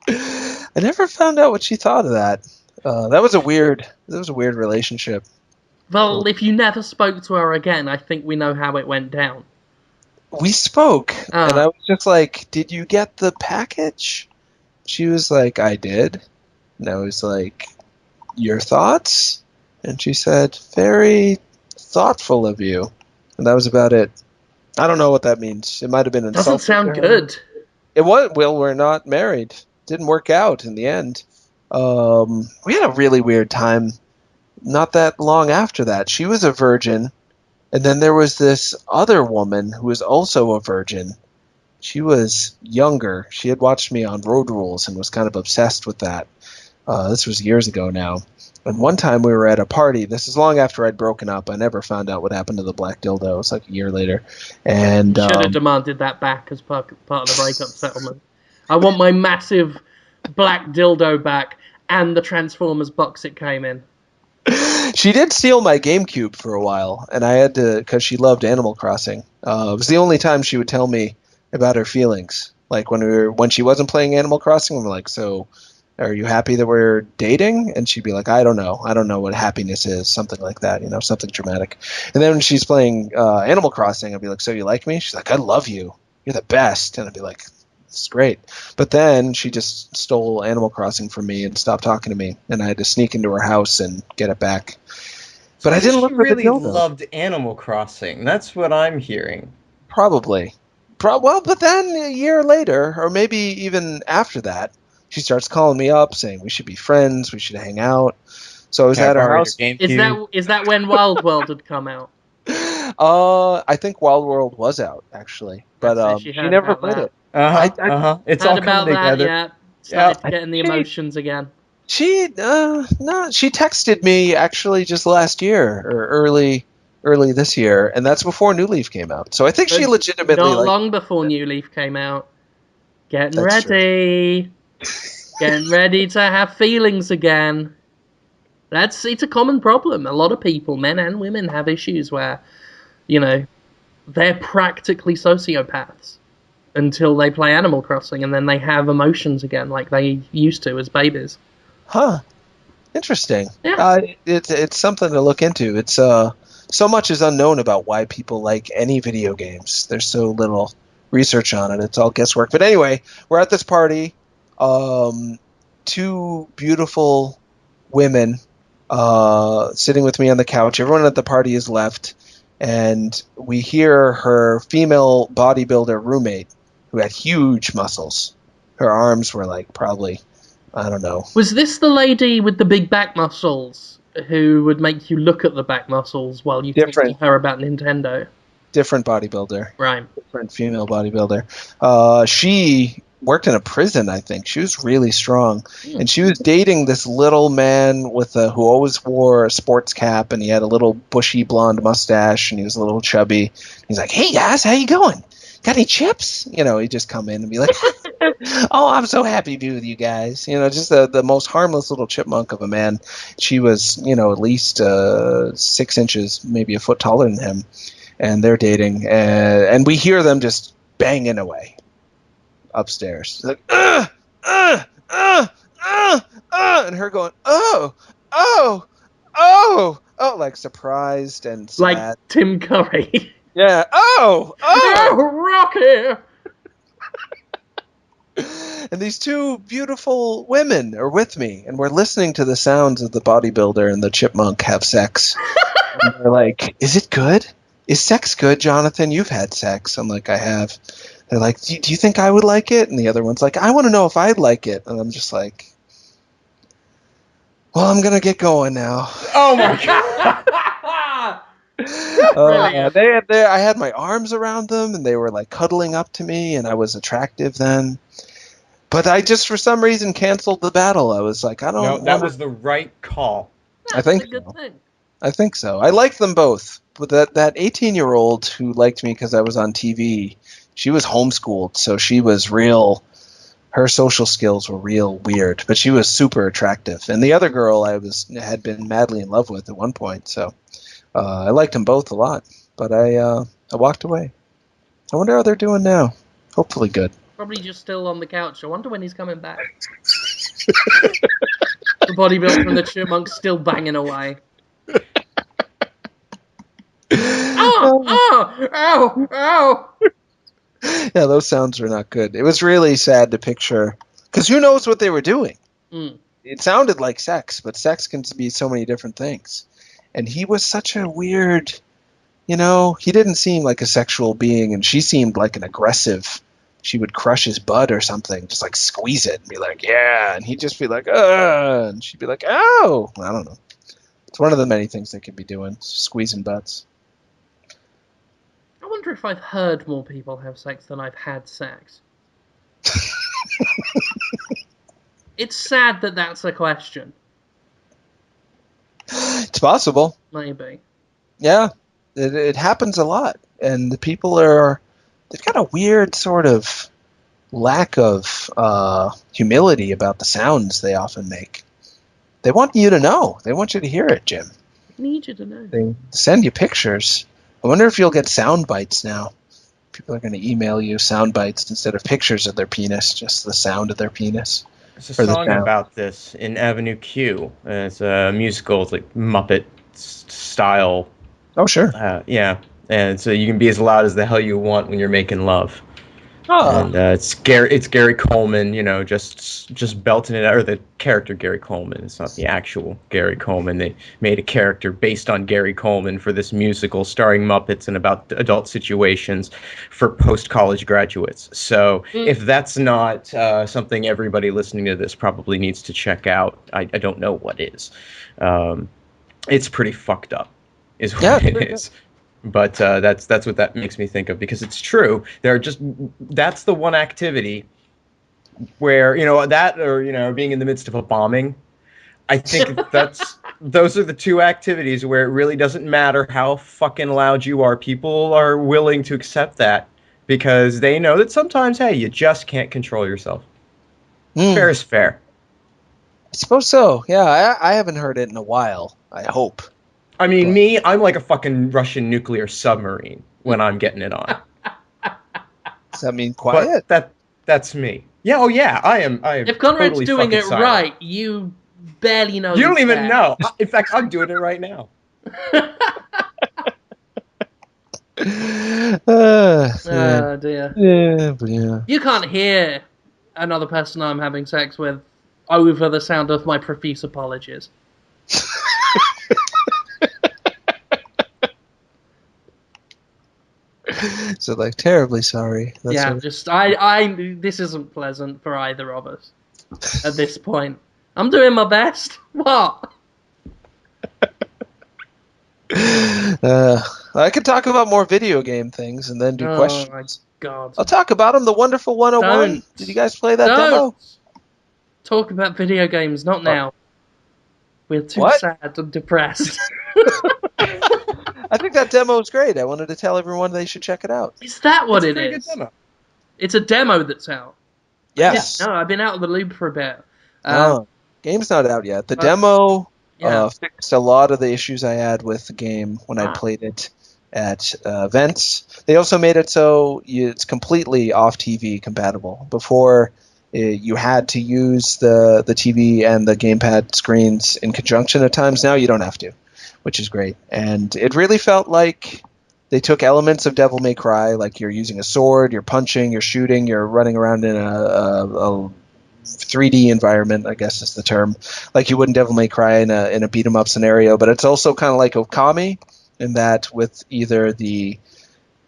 I never found out what she thought of that. That was a weird relationship.
Well, if you never spoke to her again, I think we know how it went down.
We spoke, and I was just like, did you get the package? She was like, I did. And I was like, your thoughts? And she said, very thoughtful of you. And that was about it. I don't know what that means. It might have been insulting.
Doesn't sound good.
It was. Well, we're not married. Didn't work out in the end. We had a really weird time not that long after that. She was a virgin, and then there was this other woman who was also a virgin. She was younger. She had watched me on Road Rules and was kind of obsessed with that. This was years ago now. And one time we were at a party. This is long after I'd broken up. I never found out what happened to the black dildo. It was like a year later. And
You should have demanded that back as part of the breakup settlement. I want my massive black dildo back and the Transformers box it came in.
she did steal my GameCube for a while, and I had to, because she loved Animal Crossing. It was the only time she would tell me about her feelings. Like when she wasn't playing Animal Crossing, I'm like, so are you happy that we're dating? And she'd be like, I don't know what happiness is, something like that, something dramatic. And then when she's playing Animal Crossing, I'd be like, so you like me? She's like, I love you, you're the best. And I'd be like, it's great. But then she just stole Animal Crossing from me and stopped talking to me, and I had to sneak into her house and get it back. But I didn't
She
look for the
really
dildo.
loved Animal Crossing. That's what I'm hearing.
Probably. Well, but then a year later, or maybe even after that, she starts calling me up saying we should be friends, we should hang out. So I was
Can I
at her
borrow your
house.
GameCube?
Is that when Wild World had come out?
I think Wild World was out actually, but
That's it, she
she
heard
never
about
played
that.
it.
It's
Heard
all coming
about that,
together.
yeah.
Yeah.
Started getting the emotions again.
She no, she texted me actually just last year or early this year, and that's before New Leaf came out. So I think she
But
legitimately
not long before New Leaf came out. Getting
That's true.
ready. Getting ready to have feelings again. It's a common problem. A lot of people, men and women, have issues where, they're practically sociopaths until they play Animal Crossing, and then they have emotions again like they used to as babies.
Huh. Interesting.
Yeah.
It's something to look into. It's so much is unknown about why people like any video games. There's so little research on it. It's all guesswork. But anyway, we're at this party. Two beautiful women sitting with me on the couch. Everyone at the party is left, and we hear her female bodybuilder roommate, who had huge muscles. Her arms were like probably, I don't know.
Was this the lady with the big back muscles who would make you look at the back muscles while you talk to her about Nintendo?
Different bodybuilder.
Right.
Different female bodybuilder. She worked in a prison, I think. She was really strong. And she was dating this little man with who always wore a sports cap, and he had a little bushy blonde mustache, and he was a little chubby. He's like, hey guys, how you going? Got any chips? He'd just come in and be like, oh, I'm so happy to be with you guys. Just the most harmless little chipmunk of a man. She was, at least 6 inches, maybe a foot taller than him. And they're dating. And we hear them just banging away upstairs. Like, and her going, oh, like surprised and sad.
Like Tim Curry.
Yeah. Oh,
Rocky!
And these two beautiful women are with me, and we're listening to the sounds of the bodybuilder and the chipmunk have sex. And they're like, is it good? Is sex good, Jonathan? You've had sex. I'm like, I have. They're like, do you think I would like it? And the other one's like, I want to know if I'd like it. And I'm just like, well, I'm going to get going now.
Oh my god.
I had my arms around them, and they were like cuddling up to me, and I was attractive then. But I just, for some reason, canceled the battle. I was like, I don't.
No, that was the right call.
I think
a good thing.
I think so. I liked them both. But that 18-year-old who liked me because I was on TV, she was homeschooled, so she was real. Her social skills were real weird, but she was super attractive. And the other girl I had been madly in love with at one point, so I liked them both a lot. But I walked away. I wonder how they're doing now. Hopefully good.
Probably just still on the couch. I wonder when he's coming back. The bodybuilder and the chipmunk's still banging away. Ow!
Yeah, those sounds were not good. It was really sad to picture, because who knows what they were doing? It sounded like sex, but sex can be so many different things. And he was such a weird, he didn't seem like a sexual being, and she seemed like an aggressive. She would crush his butt or something, just like squeeze it and be like, yeah, and he'd just be like, and she'd be like, oh, I don't know. It's one of the many things they could be doing, squeezing butts.
I wonder if I've heard more people have sex than I've had sex. It's sad that that's a question.
It's possible.
Maybe.
Yeah, it happens a lot, and the people they've got a weird sort of lack of humility about the sounds they often make. They want you to know. They want you to hear it, Jim.
I need you to know.
They send you pictures. I wonder if you'll get sound bites now. People are going to email you sound bites instead of pictures of their penis, just the sound of their penis.
There's a song about this in Avenue Q. It's a musical. It's like Muppet style.
Oh, sure.
Yeah. And so you can be as loud as the hell you want when you're making love.
Oh.
And it's Gary Coleman, just belting it out, or the character Gary Coleman. It's not the actual Gary Coleman. They made a character based on Gary Coleman for this musical starring Muppets and about adult situations for post-college graduates. So if that's not something everybody listening to this probably needs to check out, I don't know what is. It's pretty fucked up, is what it is. But that's what that makes me think of, because it's true. That's the one activity where, that, or, being in the midst of a bombing. I think those are the two activities where it really doesn't matter how fucking loud you are. People are willing to accept that because they know that sometimes, hey, you just can't control yourself. Fair is fair.
I suppose so. Yeah, I haven't heard it in a while, I hope.
I mean, I'm like a fucking Russian nuclear submarine when I'm getting it on.
Does that mean quiet?
But that's me. Yeah, oh yeah, I am
if Conrad's
totally
doing it
silent.
right, you barely know.
You don't even know. In fact, I'm doing it right now.
Oh dear.
Yeah.
You can't hear another person I'm having sex with over the sound of my profuse apologies.
So, like, terribly sorry.
This isn't pleasant for either of us at this point. I'm doing my best. What?
I could talk about more video game things and then do questions.
Oh my god.
I'll talk about them. The Wonderful 101.
Don't.
Did you guys play that demo?
Talk about video games, not now. We're too sad and depressed.
I think that demo is great. I wanted to tell everyone they should check it out.
Is that what it
is?
Good demo. It's a demo that's out.
Yes.
No, I've been out of the loop for a bit.
Game's not out yet. The demo fixed a lot of the issues I had with the game when I played it at events. They also made it so it's completely off TV compatible. Before, you had to use the TV and the gamepad screens in conjunction at times. Now you don't have to, which is great. And it really felt like they took elements of Devil May Cry, like you're using a sword, you're punching, you're shooting, you're running around in a 3D environment, I guess is the term, like you would in Devil May Cry in a beat 'em up scenario. But it's also kind of like Okami in that with either the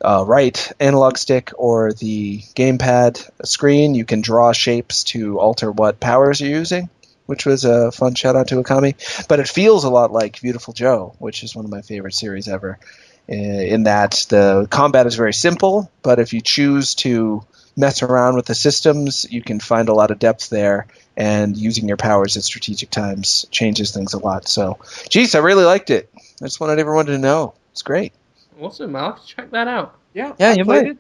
right analog stick or the gamepad screen, you can draw shapes to alter what powers you're using, which was a fun shout out to Okami. But it feels a lot like Beautiful Joe, which is one of my favorite series ever, in that the combat is very simple, but if you choose to mess around with the systems, you can find a lot of depth there, and using your powers at strategic times changes things a lot. So, geez, I really liked it. I just wanted everyone to know. It's great.
Awesome, I'll have to check that out.
Yeah, you played it.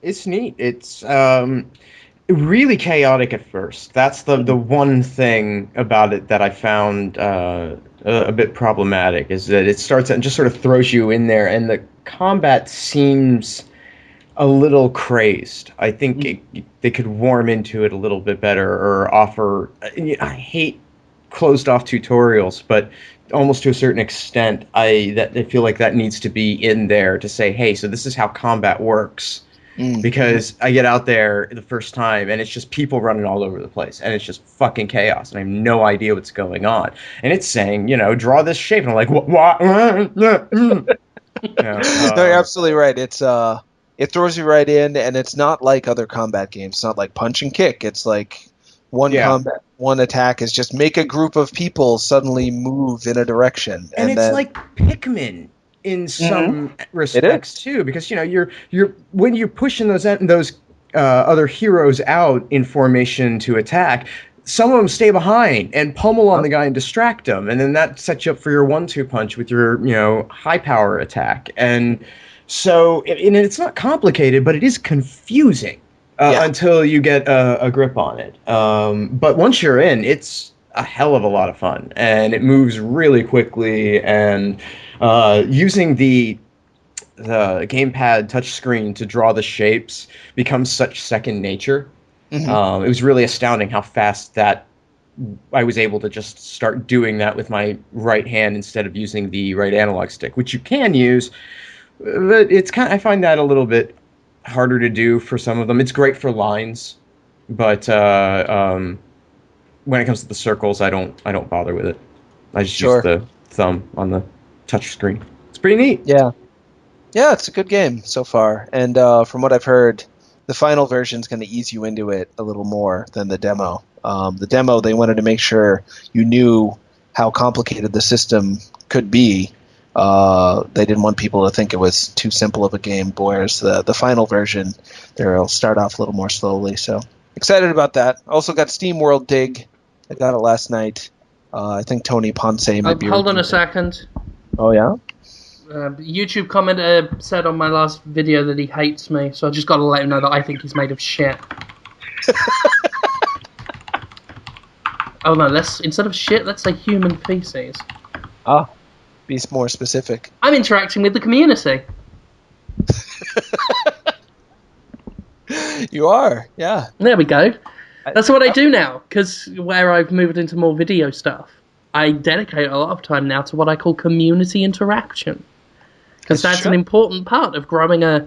It's neat. It's really chaotic at first. That's the one thing about it that I found a bit problematic, is that it starts and just sort of throws you in there, and the combat seems a little crazed. I think they could warm into it a little bit better, or offer. I hate closed off tutorials, but almost to a certain extent, I feel like that needs to be in there to say, hey, so this is how combat works. Because I get out there the first time and it's just people running all over the place and it's just fucking chaos and I have no idea what's going on. And it's saying, draw this shape, and I'm like, what?
No, you're absolutely right. It's it throws you right in, and it's not like other combat games. It's not like punch and kick. It's like one combat, one attack is just make a group of people suddenly move in a direction,
And it's
then,
like Pikmin in some respects too, because you're when you're pushing those other heroes out in formation to attack, some of them stay behind and pummel on the guy and distract him, and then that sets you up for your 1-2 punch with your high power attack. And so it's not complicated, but it is confusing until you get a grip on it. But once you're in, it's a hell of a lot of fun, and it moves really quickly. And using the gamepad touchscreen to draw the shapes becomes such second nature. It was really astounding how fast that I was able to just start doing that with my right hand instead of using the right analog stick, which you can use, but I find that a little bit harder to do for some of them. It's great for lines, but when it comes to the circles, I don't bother with it. I just use the thumb on the touch screen. It's pretty neat.
Yeah, it's a good game so far, and from what I've heard, the final version is going to ease you into it a little more than the demo. The demo, they wanted to make sure you knew how complicated the system could be. They didn't want people to think it was too simple of a game, whereas the final version, they'll start off a little more slowly. So excited about that. Also got Steam World Dig. I got it last night. I think Tony Ponce might be.
Hold on a second.
Oh yeah.
YouTube commenter said on my last video that he hates me, so I just got to let him know that I think he's made of shit. Oh no, instead of shit, let's say human feces.
Ah, be more specific.
I'm interacting with the community.
You are, yeah.
There we go. That's what I do now, because where I've moved into more video stuff, I dedicate a lot of time now to what I call community interaction. Because that's an important part of growing a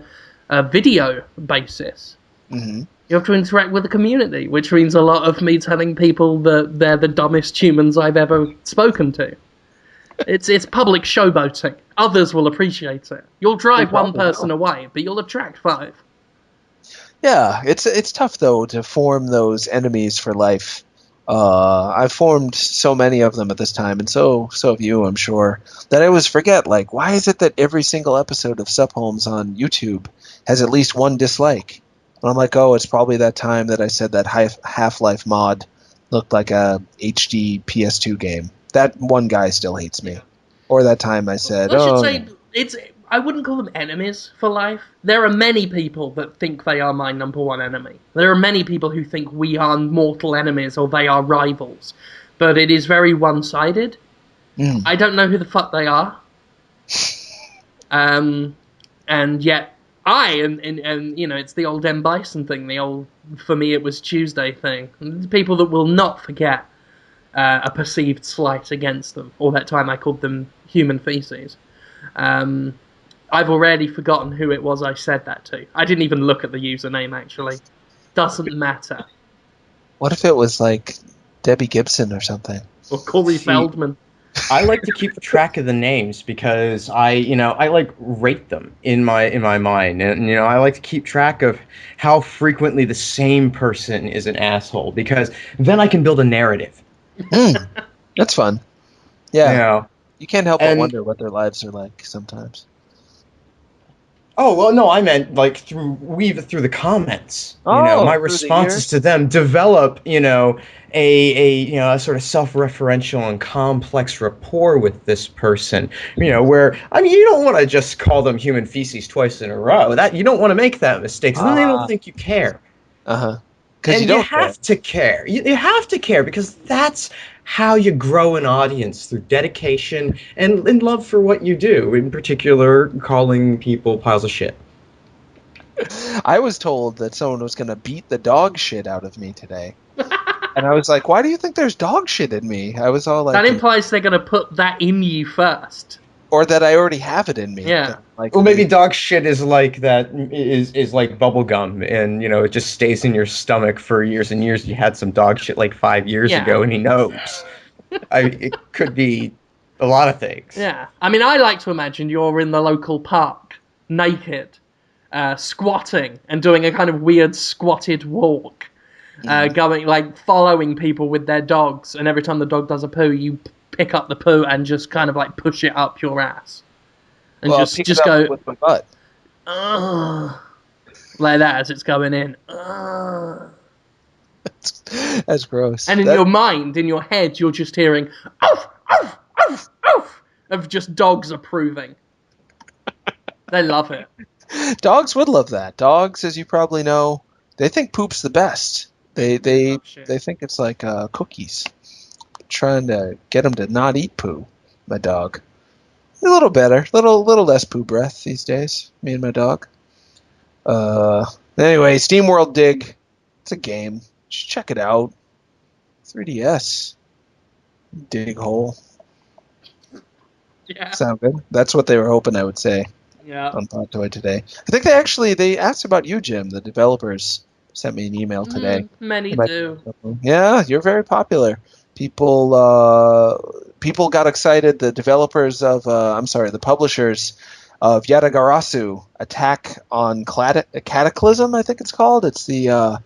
video basis. You have to interact with the community, which means a lot of me telling people that they're the dumbest humans I've ever spoken to. It's public showboating. Others will appreciate it. You'll drive one person away, but you'll attract 5.
Yeah, it's tough though to form those enemies for life. I've formed so many of them at this time, and so have you, I'm sure, that I always forget, like, why is it that every single episode of Sup Holmes on YouTube has at least one dislike? And I'm like, oh, it's probably that time that I said that Half-Life mod looked like a HD PS2 game. That one guy still hates me. Or that time I said,
I wouldn't call them enemies for life. There are many people that think they are my number one enemy. There are many people who think we are mortal enemies or they are rivals. But it is very one-sided. I don't know who the fuck they are. And yet and it's the old M. Bison thing, for me it was Tuesday thing. People that will not forget a perceived slight against them, or that time I called them human feces. I've already forgotten who it was I said that to. I didn't even look at the username, actually. Doesn't matter.
What if it was like Debbie Gibson or something?
Or Corey Feldman.
I like to keep track of the names because I like rate them in my mind, and I like to keep track of how frequently the same person is an asshole, because then I can build a narrative.
That's fun. Yeah. You can't help but wonder what their lives are like sometimes.
Oh, well, no, I meant like weave it through the comments. My responses to them develop, a sort of self-referential and complex rapport with this person. Where you don't want to just call them human feces twice in a row. That you don't want to make that mistake, because then they don't think you care. And you have to care. You have to care, because that's how you grow an audience, through dedication and love for what you do, in particular, calling people piles of shit.
I was told that someone was going to beat the dog shit out of me today. And I was like, why do you think there's dog shit in me? I was all like...
That implies they're going to put that in you first.
Or that I already have it in me.
Yeah.
Well, maybe dog shit is like that, is like bubble gum, and it just stays in your stomach for years and years. You had some dog shit like 5 years ago, and he knows. It could be a lot of things.
Yeah. I like to imagine you're in the local park, naked, squatting, and doing a kind of weird squatted walk. going like following people with their dogs, and every time the dog does a poo, you pick up the poo and just kind of like push it up your ass, and
Well,
just
pick it
just
up
go
with my butt.
ugh, like that as it's going in. Ugh.
That's gross.
And in your mind, in your head, you're just hearing oof, oof, oof, oof, of just dogs approving. They love it.
Dogs would love that. Dogs, as you probably know, they think poop's the best. They
They
they
love shit.
they think it's like cookies. Trying to get them to not eat poo. My dog. A little better, little less poo breath these days. Me and my dog. Uh, anyway, SteamWorld Dig. It's a game. You should check it out. 3DS. Dig hole.
Yeah.
Sound good? That's what they were hoping I would say
Yeah.
on Podtoid today. I think they asked about you, Jim. The developers sent me an email today.
Many
About-
do.
Yeah, you're very popular. People got excited. The developers of the publishers of Yatagarasu Attack on Cataclysm, I think it's called. It's the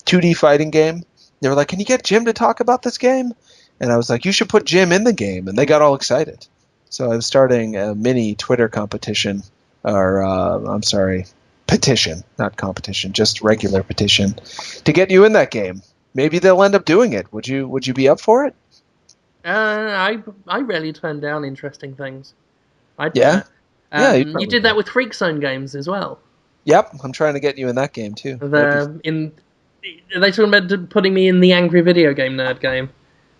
2D fighting game. They were like, "Can you get Jim to talk about this game?" And I was like, "You should put Jim in the game." And they got all excited. So I'm starting a mini Twitter competition, or I'm sorry, petition, not competition, just regular petition, to get you in that game. Maybe they'll end up doing it. Would you be up for it?
I rarely turn down interesting things. I'd do
Yeah?
it.
Yeah, you
You
probably
did that
would.
with Freak Zone games as well.
Yep, I'm trying to get you in that game too.
Are they talking about putting me in the Angry Video Game Nerd game?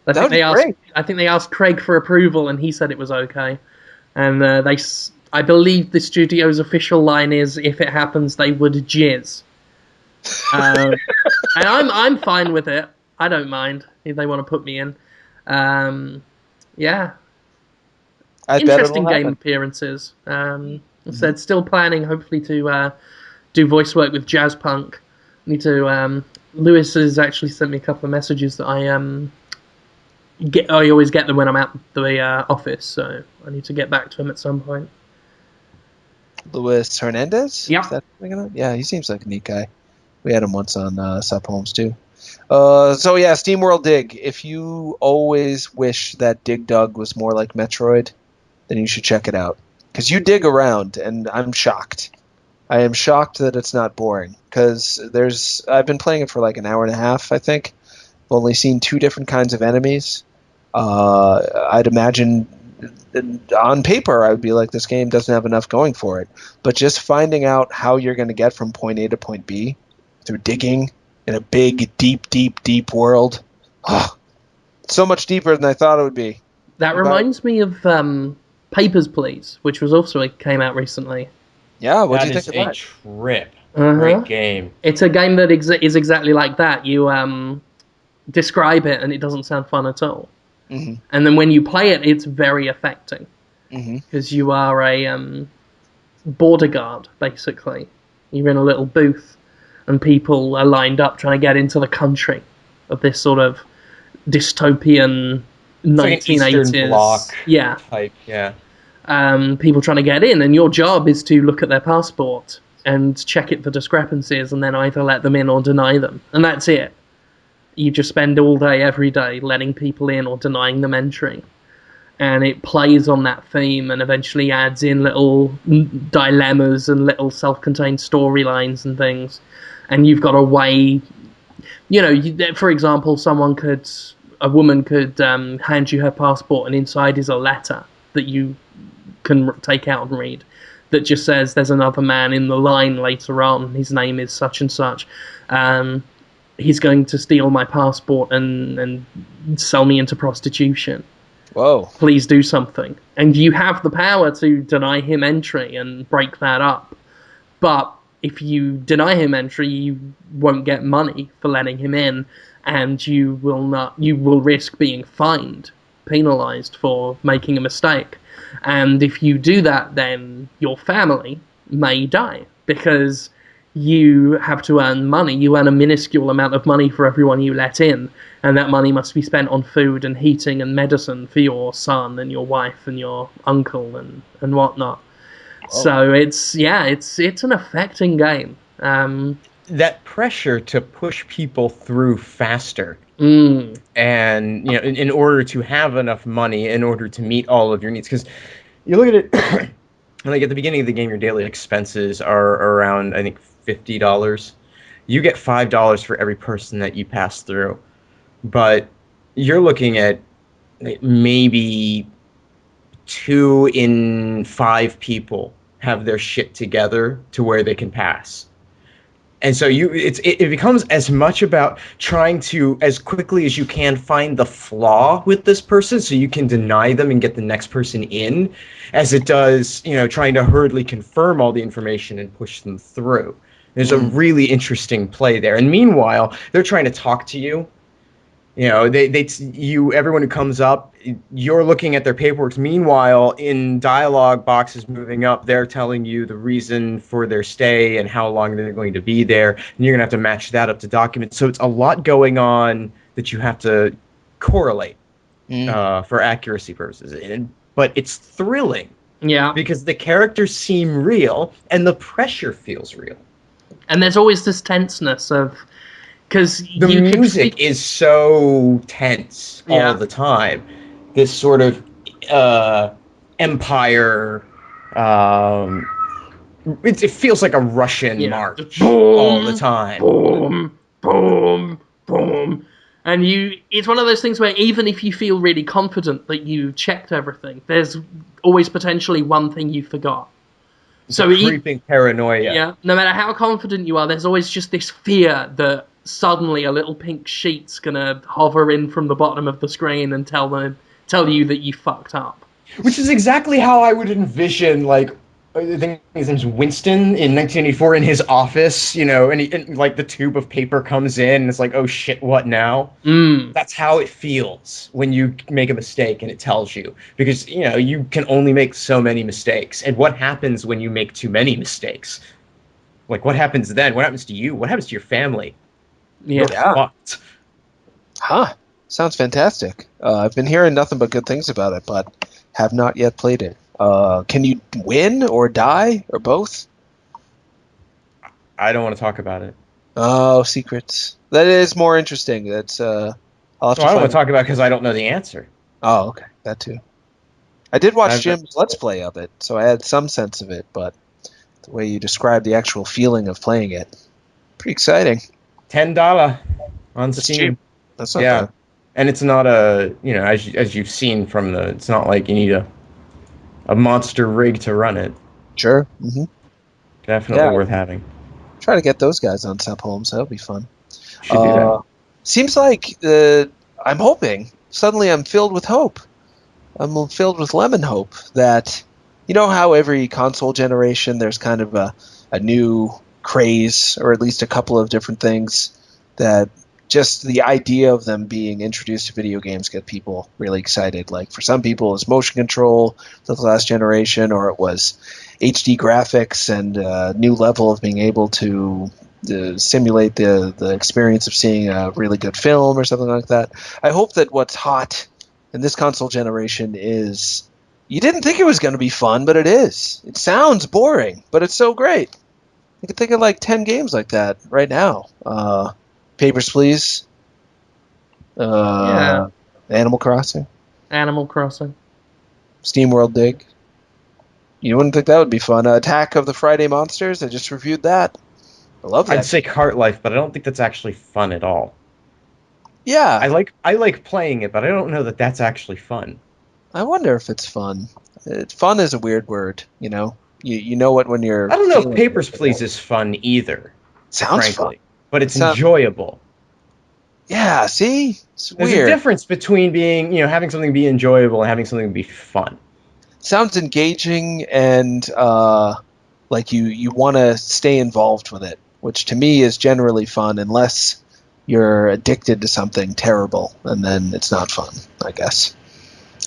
That would be great.
I think they asked Craig for approval, and he said it was okay. And I believe the studio's official line is, if it happens, they would jizz. And I'm fine with it. I don't mind if they want to put me in. Yeah,
I bet
interesting
it'll
game
happen.
appearances. I said still planning, hopefully, to do voice work with Jazzpunk. Need to. Lewis has actually sent me a couple of messages that I always get them when I'm at the office, so I need to get back to him at some point.
Luis Hernandez?
Yeah.
Is that thinking of? Yeah, he seems like a neat guy. We had him once on Sup Homes too. So yeah, SteamWorld Dig. If you always wish that Dig Dug was more like Metroid, then you should check it out. Because you dig around, and I'm shocked. I am shocked that it's not boring. Because I've been playing it for like an hour and a half, I think. I've only seen 2 different kinds of enemies. I'd imagine on paper I would be like, this game doesn't have enough going for it. But just finding out how you're going to get from point A to point B through digging in a big, deep world. Oh, so much deeper than I thought it would be.
That reminds me of Papers, Please, which was also came out recently.
Yeah, what do you
That
think
is
of
a
that?
trip.
Uh-huh.
Great game.
It's a game that is exactly like that. You describe it, and it doesn't sound fun at all.
Mm-hmm.
And then when you play it, it's very affecting.
Mm-hmm.
Because you are a border guard, basically. You're in a little booth, and people are lined up trying to get into the country of this sort of dystopian
It's like an
1980s.
Eastern Bloc
Yeah.
type. Yeah.
People trying to get in, and your job is to look at their passport and check it for discrepancies, and then either let them in or deny them. And that's it. You just spend all day, every day, letting people in or denying them entry. And it plays on that theme and eventually adds in little dilemmas and little self-contained storylines and things. And you've got a way, for example, a woman could hand you her passport, and inside is a letter that you can take out and read that just says there's another man in the line later on. His name is such and such. He's going to steal my passport and sell me into prostitution.
Whoa.
Please do something. And you have the power to deny him entry and break that up. But if you deny him entry, you won't get money for letting him in, and you will risk being fined, penalized for making a mistake. And if you do that, then your family may die, because you have to earn money. You earn a minuscule amount of money for everyone you let in, and that money must be spent on food and heating and medicine for your son and your wife and your uncle and whatnot. Whoa. So it's an affecting game.
that pressure to push people through faster.
Mm.
And in order to have enough money, in order to meet all of your needs, because you look at it, like at the beginning of the game, your daily expenses are around, I think, $50. You get $5 for every person that you pass through, but you're looking at maybe 2 in 5 people have their shit together to where they can pass. And so it becomes as much about trying to, as quickly as you can, find the flaw with this person so you can deny them and get the next person in, as it does, trying to hurriedly confirm all the information and push them through. There's a really interesting play there. And meanwhile, they're trying to talk to you. Everyone who comes up, you're looking at their paperwork. Meanwhile, in dialogue boxes moving up, they're telling you the reason for their stay and how long they're going to be there. And you're going to have to match that up to documents. So it's a lot going on that you have to correlate for accuracy purposes. But it's thrilling.
Yeah.
Because the characters seem real and the pressure feels real.
And there's always this tenseness of... Because
the music is so tense all the time. This sort of empire. It feels like a Russian march all the time.
Boom, boom, boom. And it's one of those things where even if you feel really confident that you checked everything, there's always potentially one thing you forgot.
So creeping paranoia.
Yeah. No matter how confident you are, there's always just this fear that suddenly a little pink sheet's gonna hover in from the bottom of the screen and tell you that you fucked up.
Which is exactly how I would envision, like, I think his name's Winston in 1984 in his office, and the tube of paper comes in and it's like, oh shit, what now? That's how it feels when you make a mistake and it tells you. Because, you can only make so many mistakes. And what happens when you make too many mistakes? Like, what happens then? What happens to you? What happens to your family?
Yeah.
You're fucked.
Huh. Sounds fantastic. I've been hearing nothing but good things about it, but have not yet played it. Can you win or die or both?
I don't want to talk about it.
Oh, secrets. That is more interesting. That's I'll have to
I don't want to talk about it because I don't know the answer.
Oh, okay. That too. I did watch Jim's Let's Play of it, so I had some sense of it, but the way you described the actual feeling of playing it, pretty exciting.
$10 on
That's
Steam.
cheap. That's not bad.
And it's not as you've seen from it's not like you need a monster rig to run it.
Sure. Mm-hmm.
Definitely worth having.
Try to get those guys on Sub Holmes. That'll be fun.
Should do that.
Seems like I'm hoping. Suddenly I'm filled with hope. I'm filled with lemon hope that, how every console generation there's kind of a new craze, or at least a couple of different things that just the idea of them being introduced to video games get people really excited. Like for some people it was motion control, the last generation, or it was HD graphics and a new level of being able to simulate the experience of seeing a really good film or something like that. I hope that what's hot in this console generation is, you didn't think it was going to be fun, but it is. It sounds boring, but it's so great. You can think of like 10 games like that right now. Papers, Please. Animal Crossing. SteamWorld Dig. You wouldn't think that would be fun. Attack of the Friday Monsters. I just reviewed that. I love that.
I'd say Cart Life, but I don't think that's actually fun at all.
Yeah.
I like playing it, but I don't know that that's actually fun.
I wonder if it's fun. Fun is a weird word, You know what when you're...
I don't know if Papers, Please is fun either.
Sounds fun.
But it's enjoyable.
Yeah, see? It's weird.
There's a difference between being, having something be enjoyable and having something be fun.
Sounds engaging and like you want to stay involved with it, which to me is generally fun unless you're addicted to something terrible, and then it's not fun, I guess.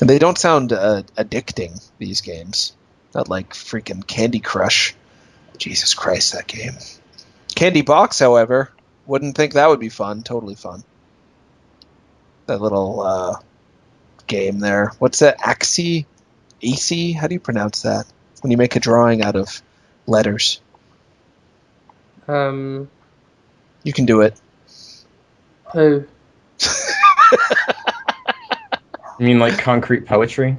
And they don't sound addicting, these games. Not like freaking Candy Crush. Jesus Christ, that game. Candy Box, however, wouldn't think that would be fun. Totally fun. That little game there. What's that? Axie? AC? How do you pronounce that? When you make a drawing out of letters. You can do it.
Who?
You mean like concrete poetry?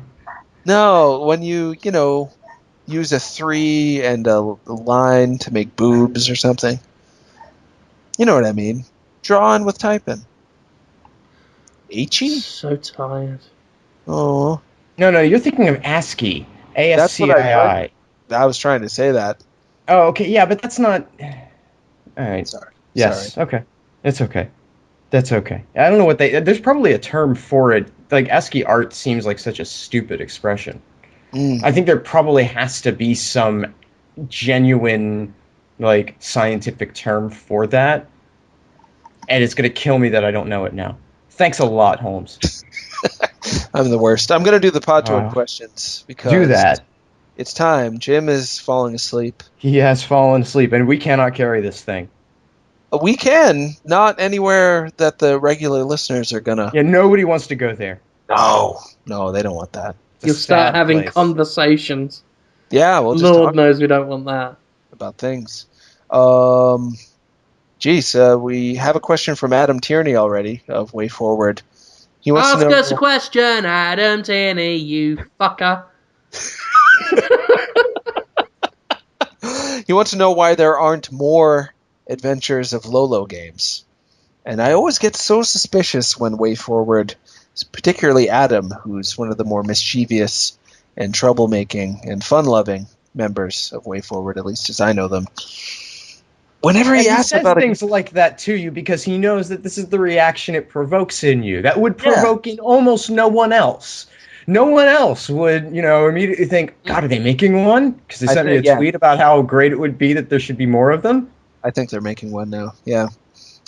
No, when you use a 3 and a line to make boobs or something. You know what I mean. Drawing with typing. H-E?
So tired.
Oh,
No, you're thinking of ASCII.
that's what I tried.
ASCII.
I was trying to say that.
Oh, okay, yeah, but that's not. All right.
Sorry.
Yes. Okay. It's okay. That's okay. I don't know what they. There's probably a term for it. Like ASCII art seems like such a stupid expression.
Mm.
I think there probably has to be some genuine, like, scientific term for that, and it's gonna kill me that I don't know it now. Thanks a lot, Holmes.
I'm the worst. I'm going to do the Podtoid questions
Do
because
that.
it's time. Jim is falling asleep.
He has fallen asleep, and we cannot carry this thing.
We can, not anywhere that the regular listeners are going to.
Yeah, nobody wants to go there.
No, they don't want that.
It's a
You'll start
sad
having
place.
conversations.
Yeah, we'll just
Lord
talk
knows we don't want that.
about things. Geez, we have a question from Adam Tierney already of Way Forward. He wants
Ask
to know.
us a question, Adam Tierney, you fucker.
He wants to know why there aren't more Adventures of Lolo games. And I always get so suspicious when Way Forward, particularly Adam, who's one of the more mischievous and troublemaking and fun-loving members of Way Forward, at least as I know them. Whenever
And
he
he
asks
says
about
things like that to you because he knows that this is the reaction it provokes in you. That would provoke in almost no one else. No one else would, immediately think, God, are they making one? Because they sent me a tweet about how great it would be that there should be more of them.
I think they're making one now, yeah.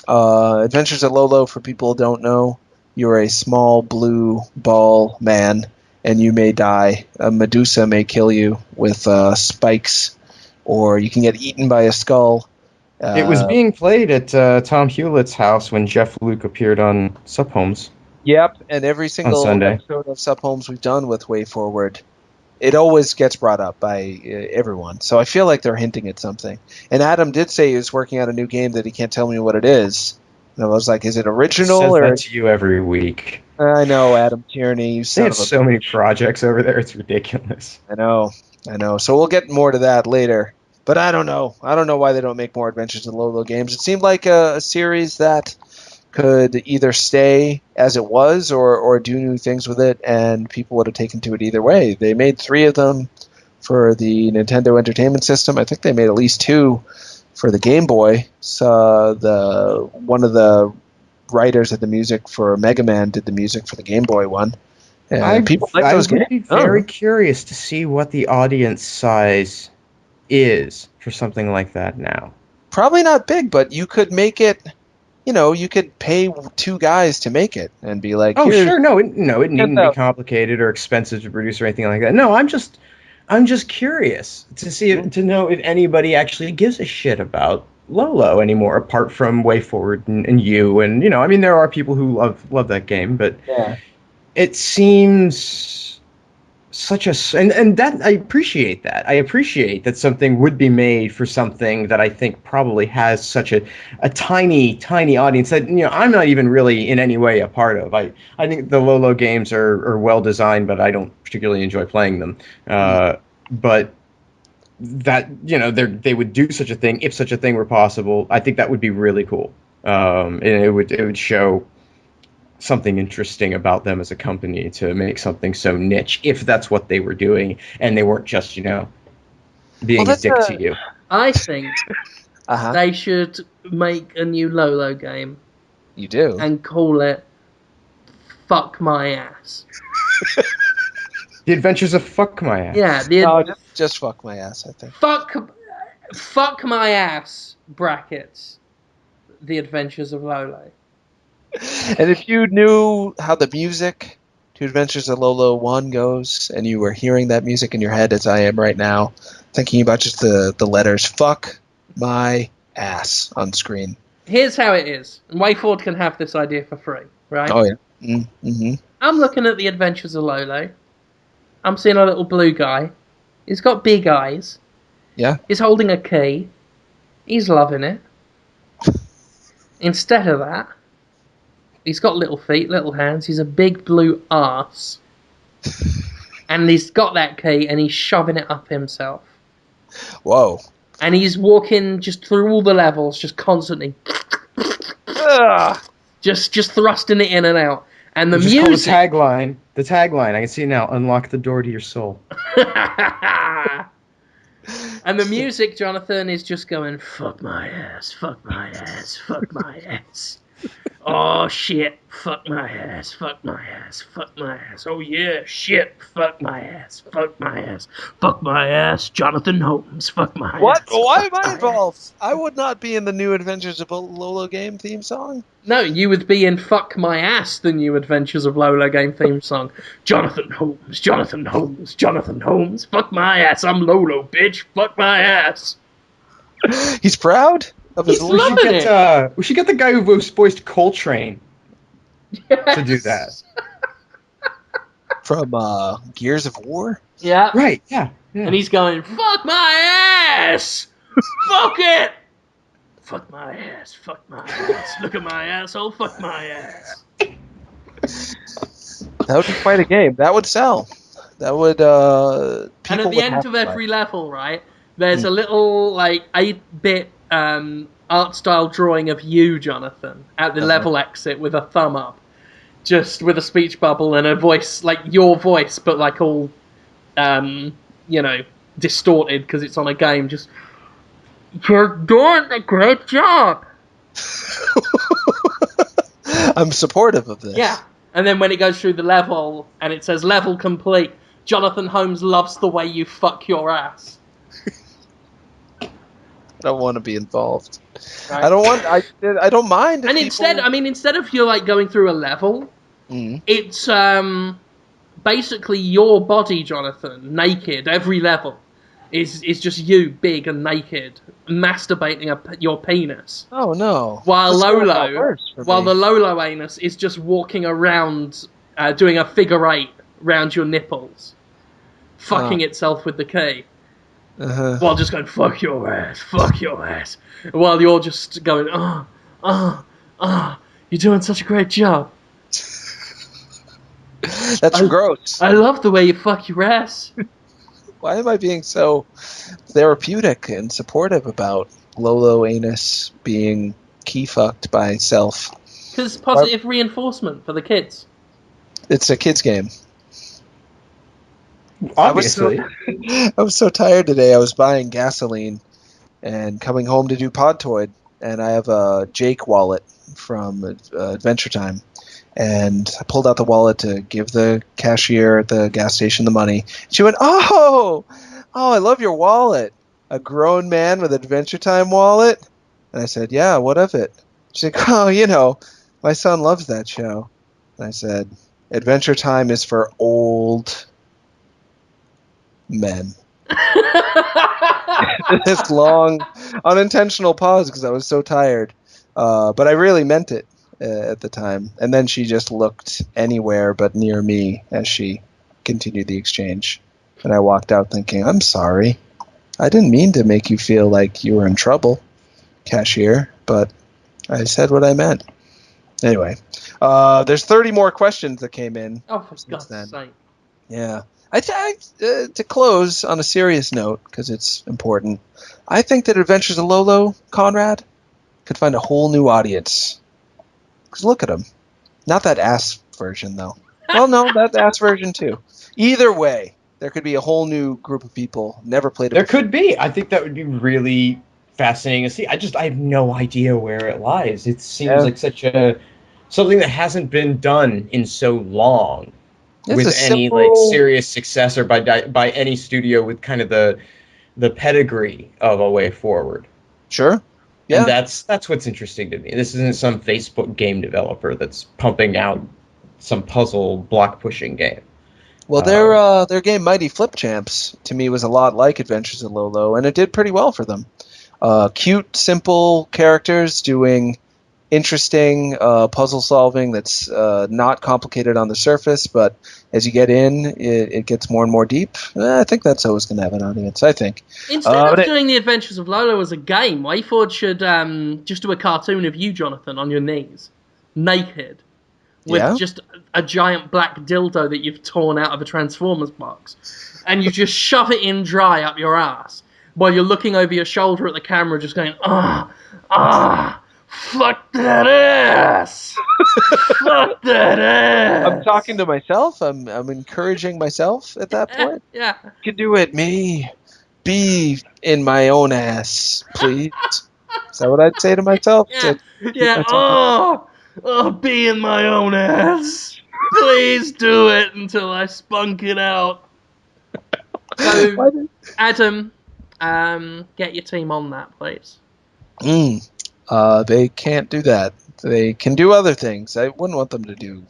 Adventures at Lolo, for people who don't know, you're a small blue ball man, and you may die. A Medusa may kill you with spikes, or you can get eaten by a skull.
It was being played at Tom Hewlett's house when Jeff Luke appeared on Sup Holmes.
Yep, and every single
Sunday.
episode of Sup Holmes we've done with Way Forward, it always gets brought up by everyone. So I feel like they're hinting at something. And Adam did say he was working on a new game that he can't tell me what it is. And I was like, is it original?
Says
or
that to you every week.
I know, Adam Tierney, you
They
son
have
of a
so many projects over there, it's ridiculous.
I know. So we'll get more to that later. But I don't know. I don't know why they don't make more Adventures in Lolo games. It seemed like a series that could either stay as it was or do new things with it, and people would have taken to it either way. They made 3 of them for the Nintendo Entertainment System. I think they made at least 2 for the Game Boy. So one of the writers of the music for Mega Man did the music for the Game Boy one. And people like those games.
I would be very curious to see what the audience size is for something like that now.
Probably not big, but you could make it. You could pay 2 guys to make it and be like,
"Oh, sure, no, it needn't be complicated or expensive to produce or anything like that." No, I'm just curious to see to know if anybody actually gives a shit about Lolo anymore, apart from Way Forward and you, and there are people who love that game, but it seems such a and that I appreciate that. I appreciate that something would be made for something that I think probably has such a tiny audience that I'm not even really in any way a part of. I think the Lolo games are well designed, but I don't particularly enjoy playing them. But that they would do such a thing if such a thing were possible. I think that would be really cool. And it would show something interesting about them as a company to make something so niche, if that's what they were doing, and they weren't just, being a dick to you.
I think they should make a new Lolo game.
You do?
And call it Fuck My Ass.
The Adventures of Fuck My Ass.
Yeah,
just Fuck My Ass, I think.
Fuck My Ass, brackets, The Adventures of Lolo.
And if you knew how the music to Adventures of Lolo 1 goes, and you were hearing that music in your head as I am right now, thinking about just the letters Fuck My Ass on screen.
Here's how it is. And Way Forward can have this idea for free, right?
Oh, yeah. Mm-hmm.
I'm looking at The Adventures of Lolo. I'm seeing a little blue guy. He's got big eyes.
Yeah.
He's holding a key. He's loving it. Instead of that, he's got little feet, little hands. He's a big blue arse, and he's got that key, and he's shoving it up himself.
Whoa.
And he's walking just through all the levels, just constantly, just thrusting it in and out. And the
Just call
music.
The tagline. I can see it now. Unlock the door to your soul.
And the music, Jonathan, is just going, fuck my ass, fuck my ass, fuck my ass. Oh, shit, fuck my ass, fuck my ass, fuck my ass. Oh, yeah, shit, fuck my ass, fuck my ass, fuck my ass, Jonathan Holmes, fuck my
What?
ass.
Why am I involved? I would not be in the New Adventures of Lolo game theme song.
No, you would be in Fuck My Ass, the New Adventures of Lola game theme song. Jonathan Holmes, Jonathan Holmes, Jonathan Holmes, fuck my ass, I'm Lolo, bitch, fuck my ass.
He's proud of his
He's
Lolo.
loving it.
We should get the guy who voiced Coltrane to do that.
From Gears of War.
Yeah.
Right, yeah.
And he's going, fuck my ass! Fuck it! Fuck my ass, fuck my ass, look at my asshole, fuck my ass.
That would be quite a game. That would sell. That would,
And at the end of every level, right, there's a little, 8-bit art style drawing of you, Jonathan, at the level exit with a thumb up. Just with a speech bubble and a voice, like your voice, but all, distorted because it's on a game. Just, you're doing a great job.
I'm supportive of this.
Yeah. And then when it goes through the level and it says level complete, Jonathan Holmes loves the way you fuck your ass.
I don't want to be involved.
Right.
I don't mind.
And instead of you going through a level, it's basically your body, Jonathan, naked. Every level is just you, big and naked, masturbating your penis.
Oh no!
While
the
Lolo anus is just walking around, doing a figure 8 round your nipples, fucking itself with the key. While just going, fuck your ass, while you're just going, you're doing such a great job.
That's gross.
I love the way you fuck your ass.
Why am I being so therapeutic and supportive about Lolo anus being key fucked by self?
Because positive reinforcement for the kids.
It's a kid's game.
Obviously.
I was so tired today. I was buying gasoline and coming home to do Podtoid, and I have a Jake wallet from Adventure Time. And I pulled out the wallet to give the cashier at the gas station the money. She went, oh, I love your wallet. A grown man with Adventure Time wallet? And I said, yeah, what of it? She's like, oh, my son loves that show. And I said, Adventure Time is for old men. This long, unintentional pause because I was so tired. But I really meant it at the time. And then she just looked anywhere but near me as she continued the exchange. And I walked out thinking, I'm sorry. I didn't mean to make you feel like you were in trouble, cashier, but I said what I meant. Anyway, there's 30 more questions that came in.
Oh, for God's sake.
Yeah. To close on a serious note, because it's important, I think that Adventures of Lolo, Conrad, could find a whole new audience. Because look at him. Not that ass version, though. Well, no, that ass version, too. Either way, there could be a whole new group of people never played it
There
before.
could be. I think that would be really fascinating to see. I have no idea where it lies. It seems like something that hasn't been done in so long.
It's
with any serious success or by any studio with kind of the pedigree of a way forward.
Sure. Yeah.
And that's what's interesting to me. This isn't some Facebook game developer that's pumping out some puzzle block pushing game.
Well, their game Mighty Flip Champs to me was a lot like Adventures of Lolo, and it did pretty well for them. Cute, simple characters doing interesting puzzle solving that's not complicated on the surface, but as you get in, it gets more and more deep. I think that's always going to have an audience, I think.
Instead of doing The Adventures of Lolo as a game, Wayford should just do a cartoon of you, Jonathan, on your knees, naked, with just a giant black dildo that you've torn out of a Transformers box, and you just shove it in dry up your ass while you're looking over your shoulder at the camera, just going, fuck that ass! Fuck that ass!
I'm talking to myself. I'm encouraging myself at that point.
Yeah.
You can do it, me. Be in my own ass, please. Is that what I'd say to myself?
Yeah. Be in my own ass. Please do it until I spunk it out. So, Adam, get your team on that, please.
They can't do that. They can do other things. I wouldn't want them to do.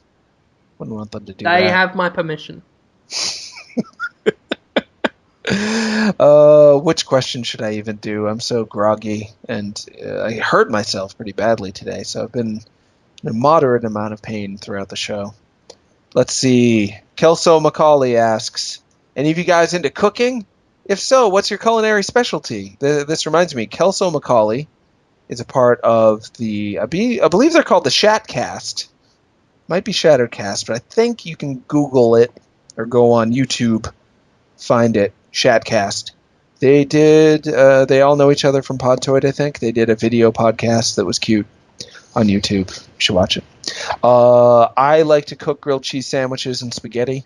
They
that. Have my permission.
Which question should I even do? I'm so groggy, and I hurt myself pretty badly today, so I've been in a moderate amount of pain throughout the show. Let's see. Kelso Macaulay asks, any of you guys into cooking? If so, what's your culinary specialty? This reminds me, Kelso Macaulay is a part of the, I believe they're called the Shatcast. Might be Shattercast, but I think you can Google it or go on YouTube, find it, Shatcast. They did, they all know each other from Podtoid, I think. They did a video podcast that was cute on YouTube. You should watch it. I like to cook grilled cheese sandwiches and spaghetti,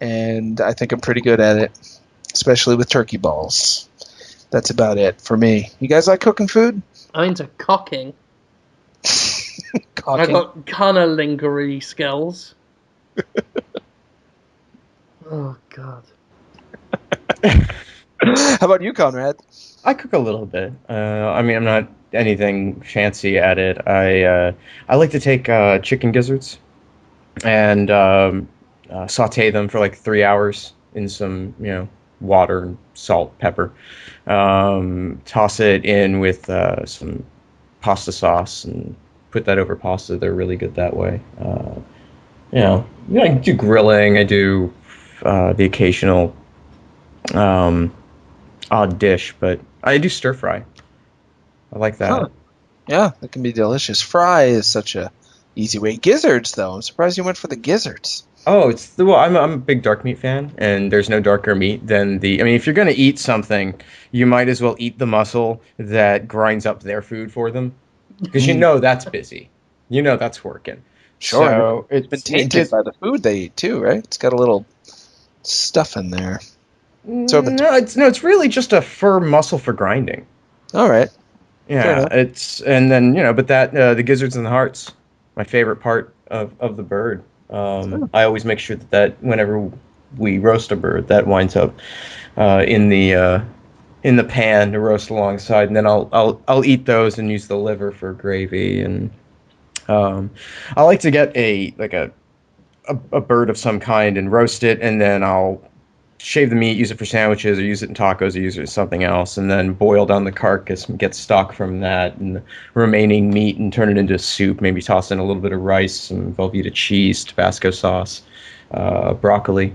and I think I'm pretty good at it, especially with turkey balls. That's about it for me. You guys like cooking food?
I'm into cocking. I've got cunnilingery skills. Oh, God.
How about you, Conrad?
I cook a little bit. I mean, I'm not anything fancy at it. I like to take chicken gizzards and saute them for like 3 hours in some, water and salt, pepper. Toss it in with some pasta sauce and put that over pasta. They're really good that way. I do grilling. I do the occasional odd dish, but I do stir fry. I like that.
Huh. Yeah, that can be delicious. Fry is such a easy way. Gizzards, though. I'm surprised you went for the gizzards.
Oh, I'm a big dark meat fan, and there's no darker meat than the. I mean, if you're gonna eat something, you might as well eat the muscle that grinds up their food for them, because that's busy, that's working.
Sure,
so
it's been tainted by the food they eat too, right? It's got a little stuff in there.
So it's really just a firm muscle for grinding.
All right.
Yeah, but that the gizzards and the hearts, my favorite part of the bird. I always make sure that whenever we roast a bird, that winds up in the pan to roast alongside, and then I'll eat those and use the liver for gravy. And I like to get a bird of some kind and roast it, and then I'll shave the meat, use it for sandwiches, or use it in tacos, or use it in something else, and then boil down the carcass and get stock from that and the remaining meat and turn it into soup. Maybe toss in a little bit of rice, some Velveeta cheese, Tabasco sauce, broccoli,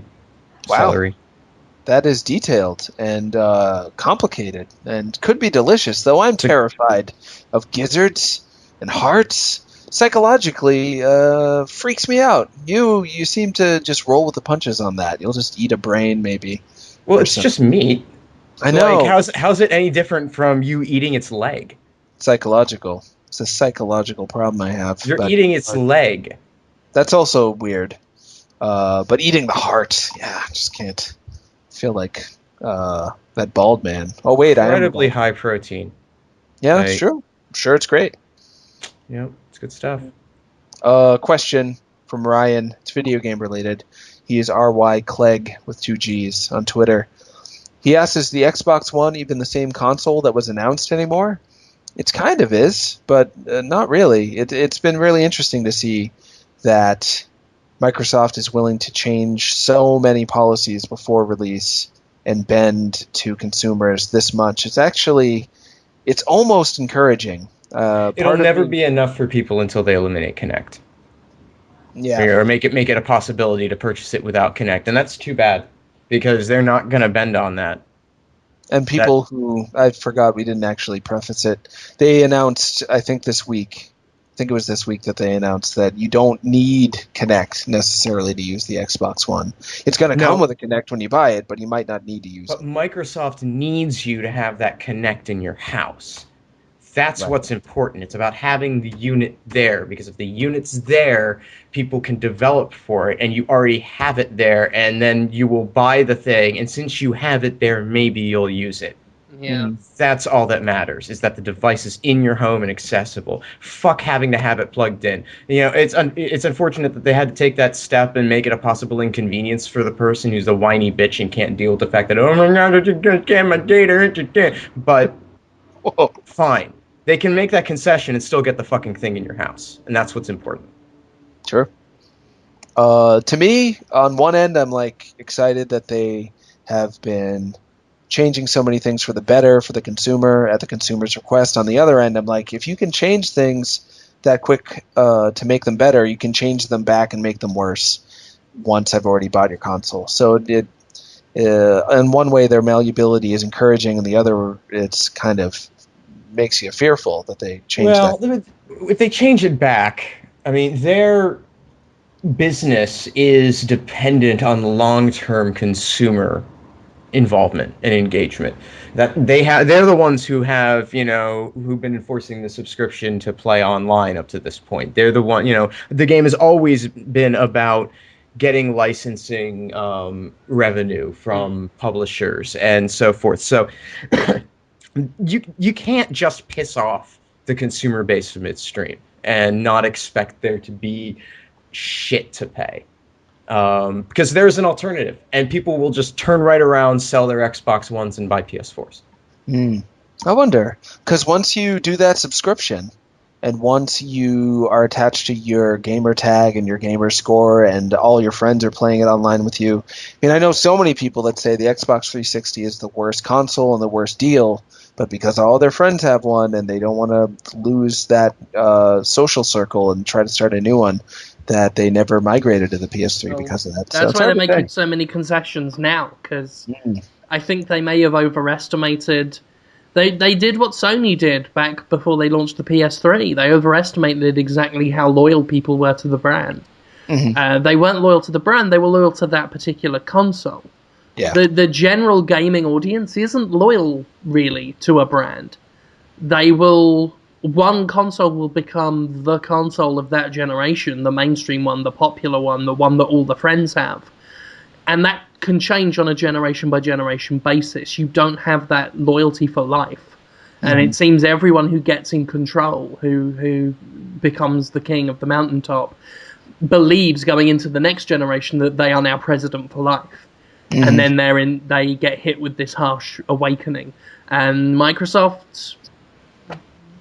celery.
That is detailed and complicated and could be delicious, though I'm terrified of gizzards and hearts. Psychologically, freaks me out. You seem to just roll with the punches on that. You'll just eat a brain, maybe.
Well, it's just meat.
I know.
Like, how's it any different from you eating its leg?
Psychological. It's a psychological problem I have.
You're eating its leg.
That's also weird. But eating the heart, I just can't. Feel like that bald man. Oh wait,
incredibly high protein.
Yeah, that's true. I'm sure it's great.
Yep. Good stuff.
Question from Ryan. It's video game related. He is RY Clegg with 2 G's on Twitter. He asks, is the Xbox One even the same console that was announced anymore? It's kind of is, but not really. It's been really interesting to see that Microsoft is willing to change so many policies before release and bend to consumers this much. It's almost encouraging.
It'll
Part of
never
me,
be enough for people until they eliminate Connect,
yeah.
or make it a possibility to purchase it without Connect, and that's too bad because they're not going to bend on that.
And
That
people who, I forgot we didn't actually preface it. They announced, I think this week, I think it was this week that they announced that you don't need Kinect necessarily to use the Xbox One. It's going to come
no,
with a Kinect when you buy it, but you might not need to use
but
it.
Microsoft needs you to have that Connect in your house. That's
Right.
what's important. It's about having the unit there because if the unit's there, people can develop for it and you already have it there and then you will buy the thing and since you have it there, maybe you'll use it.
Yeah.
Mhm.
That's all that matters is that the device is in your home and accessible. Fuck having to have it plugged in. You know, it's unfortunate that they had to take that step and make it a possible inconvenience for the person who's a whiny bitch and can't deal with the fact that oh my god, I just can't my data. But
Whoa.
fine. They can make that concession and still get the fucking thing in your house, and that's what's important.
Sure. To me, on one end, I'm like excited that they have been changing so many things for the better for the consumer at the consumer's request. On the other end, I'm like, if you can change things that quick to make them better, you can change them back and make them worse once I've already bought your console. So in one way, their malleability is encouraging, and the other, it's kind of makes you fearful that they change that.
Well, if they change it back, I mean, their business is dependent on long-term consumer involvement and engagement. That they're the ones who have, who've been enforcing the subscription to play online up to this point. They're the one, the game has always been about getting licensing revenue from publishers and so forth. So you can't just piss off the consumer base midstream and not expect there to be shit to pay because there's an alternative, and people will just turn right around, sell their Xbox Ones, and buy PS4s.
I wonder, because once you do that subscription, and once you are attached to your gamer tag and your gamer score, and all your friends are playing it online with you, I mean, I know so many people that say the Xbox 360 is the worst console and the worst deal, but because all their friends have one and they don't want to lose that social circle and try to start a new one, that they never migrated to the PS3
Well,
because of that. So
that's
it's
why
hard
they're
to say.
making so many concessions now, because
Mm.
I think they may have overestimated. They did what Sony did back before they launched the PS3. They overestimated exactly how loyal people were to the brand.
Mhm.
They weren't loyal to the brand, they were loyal to that particular console.
Yeah.
The general gaming audience isn't loyal, really, to a brand. They will... One console will become the console of that generation, the mainstream one, the popular one, the one that all the friends have. And that can change on a generation by generation basis. You don't have that loyalty for life. And it seems everyone who gets in control, who becomes the king of the mountaintop, believes going into the next generation that they are now president for life. And then they get hit with this harsh awakening. And Microsoft,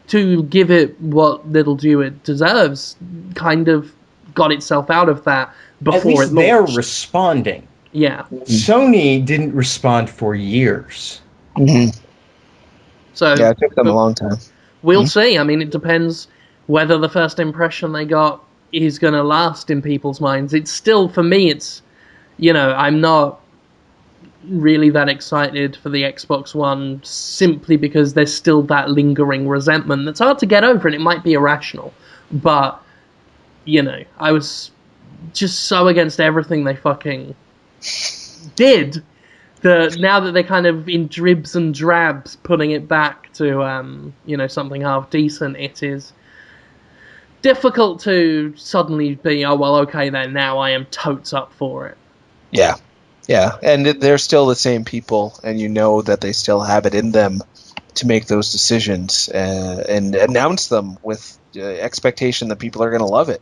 to give it what little due it deserves, kind of got itself out of that
At
before it
least they're
launched.
responding.
Yeah.
Sony didn't respond for years.
Mhm.
So,
Yeah, it took them a
but
long time.
we'll see. I mean, it depends whether the first impression they got is going to last in people's minds. It's still, for me, it's, I'm not really that excited for the Xbox One simply because there's still that lingering resentment that's hard to get over, and it might be irrational. But, I was just so against everything they fucking did that now that they're kind of in dribs and drabs putting it back to, something half decent, it is difficult to suddenly be, oh, well, okay, then now I am totes up for it.
Yeah. Yeah. And they're still the same people, and you know that they still have it in them to make those decisions and announce them with expectation that people are going to love it.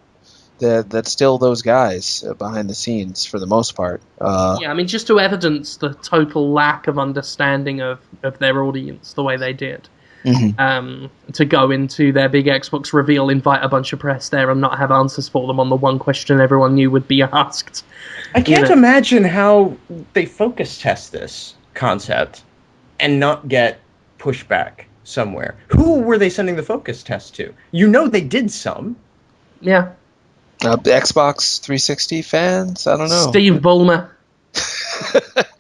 That's still those guys behind the scenes for the most part.
Yeah, I mean, just to evidence the total lack of understanding of their audience the way they did.
Mhm.
To go into their big Xbox reveal, invite a bunch of press there, and not have answers for them on the one question everyone knew would be asked.
I can't imagine how they focus test this concept and not get pushback. somewhere. Who were they sending the focus test to? You know they did some.
Yeah.
Xbox 360 fans? I don't know.
Steve Ballmer.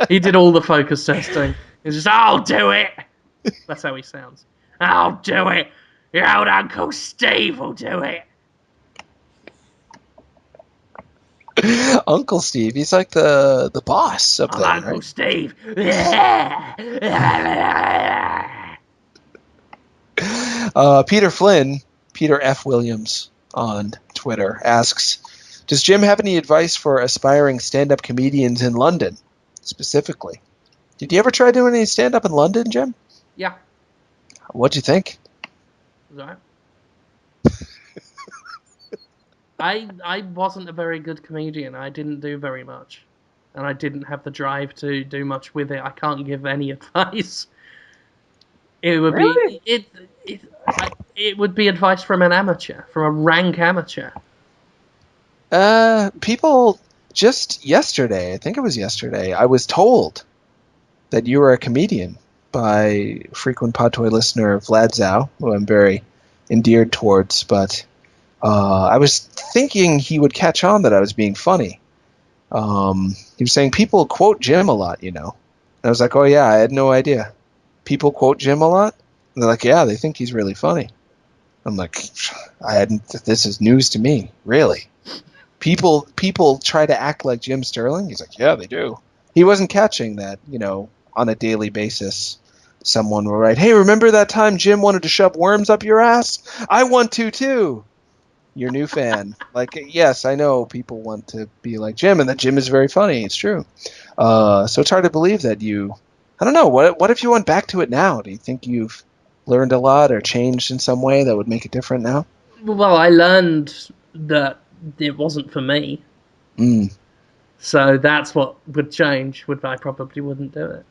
He did all the focus testing. He's just, I'll do it. That's how he sounds. I'll do it. Your old Uncle Steve will do it.
Uncle Steve, he's like the boss up
I'm
there,
Uncle
right?
Steve.
Peter F. Williams on Twitter asks, does Jim have any advice for aspiring stand-up comedians in London, specifically? Did you ever try doing any stand-up in London, Jim?
Yeah.
What'd you think?
Right. I wasn't a very good comedian. I didn't do very much. And I didn't have the drive to do much with it. I can't give any advice. It would
Really?
be it would be advice from an amateur, from a rank amateur.
People just yesterday, I think it was yesterday, I was told that you were a comedian by frequent Podtoid listener Vlad Zhao, who I'm very endeared towards, but I was thinking he would catch on that I was being funny. He was saying people quote Jim a lot, you know. And I was like, oh yeah, I had no idea. People quote Jim a lot? And they're like, yeah, they think he's really funny. I'm like, this is news to me, really. People try to act like Jim Sterling? He's like, yeah, they do. He wasn't catching that, you know, on a daily basis. Someone will write, hey, remember that time Jim wanted to shove worms up your ass? I want to, too. Your new fan. Like, yes, I know people want to be like Jim, and that Jim is very funny. It's true. So it's hard to believe that you... I don't know. What if you went back to it now? Do you think you've learned a lot or changed in some way that would make it different now?
Well, I learned that it wasn't for me.
Mm.
So that's what would change. I probably wouldn't do it.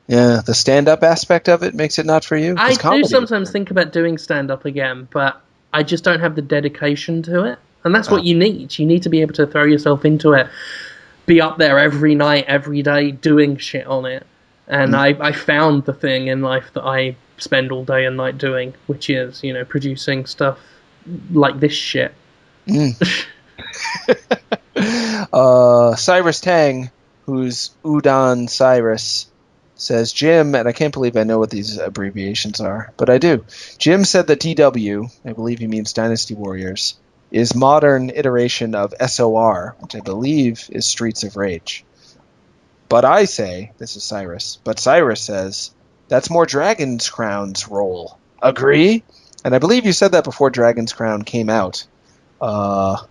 Yeah, the stand-up aspect of it makes it not for you.
I
'Cause
do
comedy-
sometimes think about doing stand-up again, but I just don't have the dedication to it. And that's what you need. You need to be able to throw yourself into it, be up there every night, every day, doing shit on it. And I found the thing in life that I spend all day and night doing, which is, you know, producing stuff like this shit.
Cyrus Tang, who's Udon Cyrus, says, Jim, and I can't believe I know what these abbreviations are, but I do. Jim said that DW, I believe he means Dynasty Warriors, is modern iteration of SOR, which I believe is Streets of Rage. But I say, this is Cyrus, but Cyrus says, that's more Dragon's Crown's role. Agree? And I believe you said that before Dragon's Crown came out. But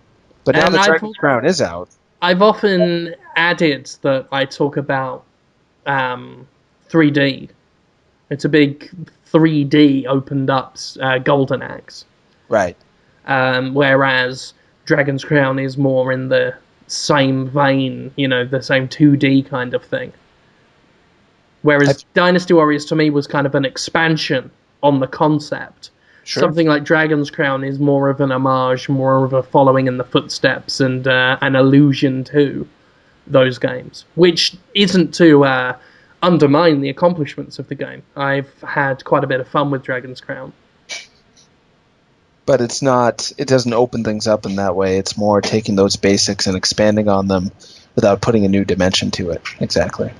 now that Dragon's Crown is out.
I've often added that I talk about 3D. It's a big 3D opened up Golden Axe.
Right.
Whereas Dragon's Crown is more in the same vein, you know, the same 2D kind of thing. Whereas Dynasty Warriors to me was kind of an expansion on the concept. Sure. Something like Dragon's Crown is more of an homage, more of a following in the footsteps and an allusion to those games, which isn't to undermine the accomplishments of the game. I've had quite a bit of fun with Dragon's Crown.
But it's not, it doesn't open things up in that way. It's more taking those basics and expanding on them without putting a new dimension to it. Exactly.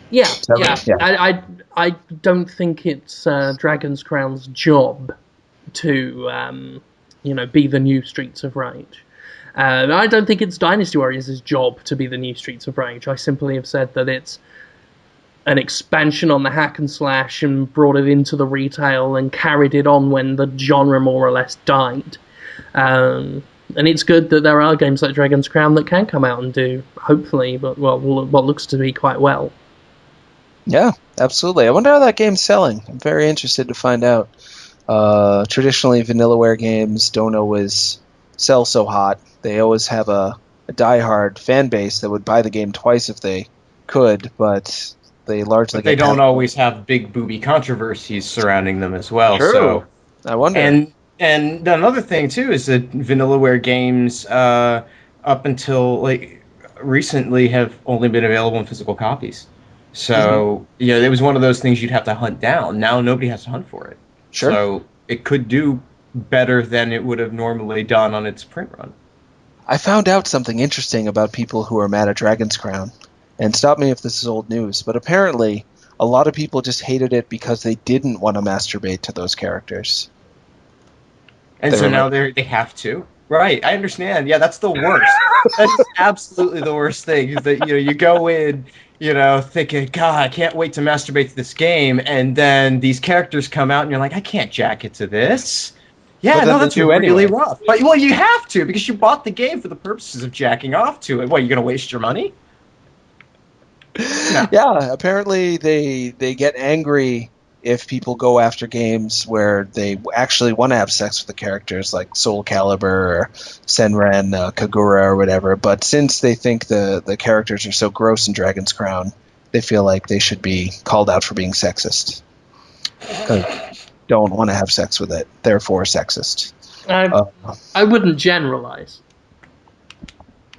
Yeah. I don't think it's Dragon's Crown's job to, be the new Streets of Rage. I don't think it's Dynasty Warriors' job to be the new Streets of Rage. I simply have said that it's an expansion on the hack and slash and brought it into the retail and carried it on when the genre more or less died. And it's good that there are games like Dragon's Crown that can come out and do, hopefully, but what looks to be quite well.
Yeah, absolutely. I wonder how that game's selling. I'm very interested to find out. Traditionally, Vanillaware games don't always sell so hot. They always have a diehard fan base that would buy the game twice if they could, but they largely
but they don't always have big booby controversies surrounding them as well.
True.
So
I wonder.
And another thing too is that Vanillaware games up until recently have only been available in physical copies. So it was one of those things you'd have to hunt down. Now nobody has to hunt for it.
Sure.
So it could do better than it would have normally done on its print run.
I found out something interesting about people who are mad at Dragon's Crown. And stop me if this is old news, but apparently a lot of people just hated it because they didn't want to masturbate to those characters.
And
They
so
were
now
like,
they have to. Right, I understand. Yeah, that's the worst. That is absolutely the worst thing. Is that you go in, thinking, God, I can't wait to masturbate to this game, and then these characters come out, and you're like, I can't jack it to this.
but
Yeah,
then
no,
they
that's
do
really
anyway.
rough. But well, you have to because you bought the game for the purposes of jacking off to it. What, you gonna waste your money? No.
Yeah, apparently they get angry if people go after games where they actually want to have sex with the characters, like Soul Calibur or Senran Kagura or whatever. But since they think the characters are so gross in Dragon's Crown, they feel like they should be called out for being sexist. 'Cause don't want to have sex with it, therefore sexist.
I wouldn't generalize.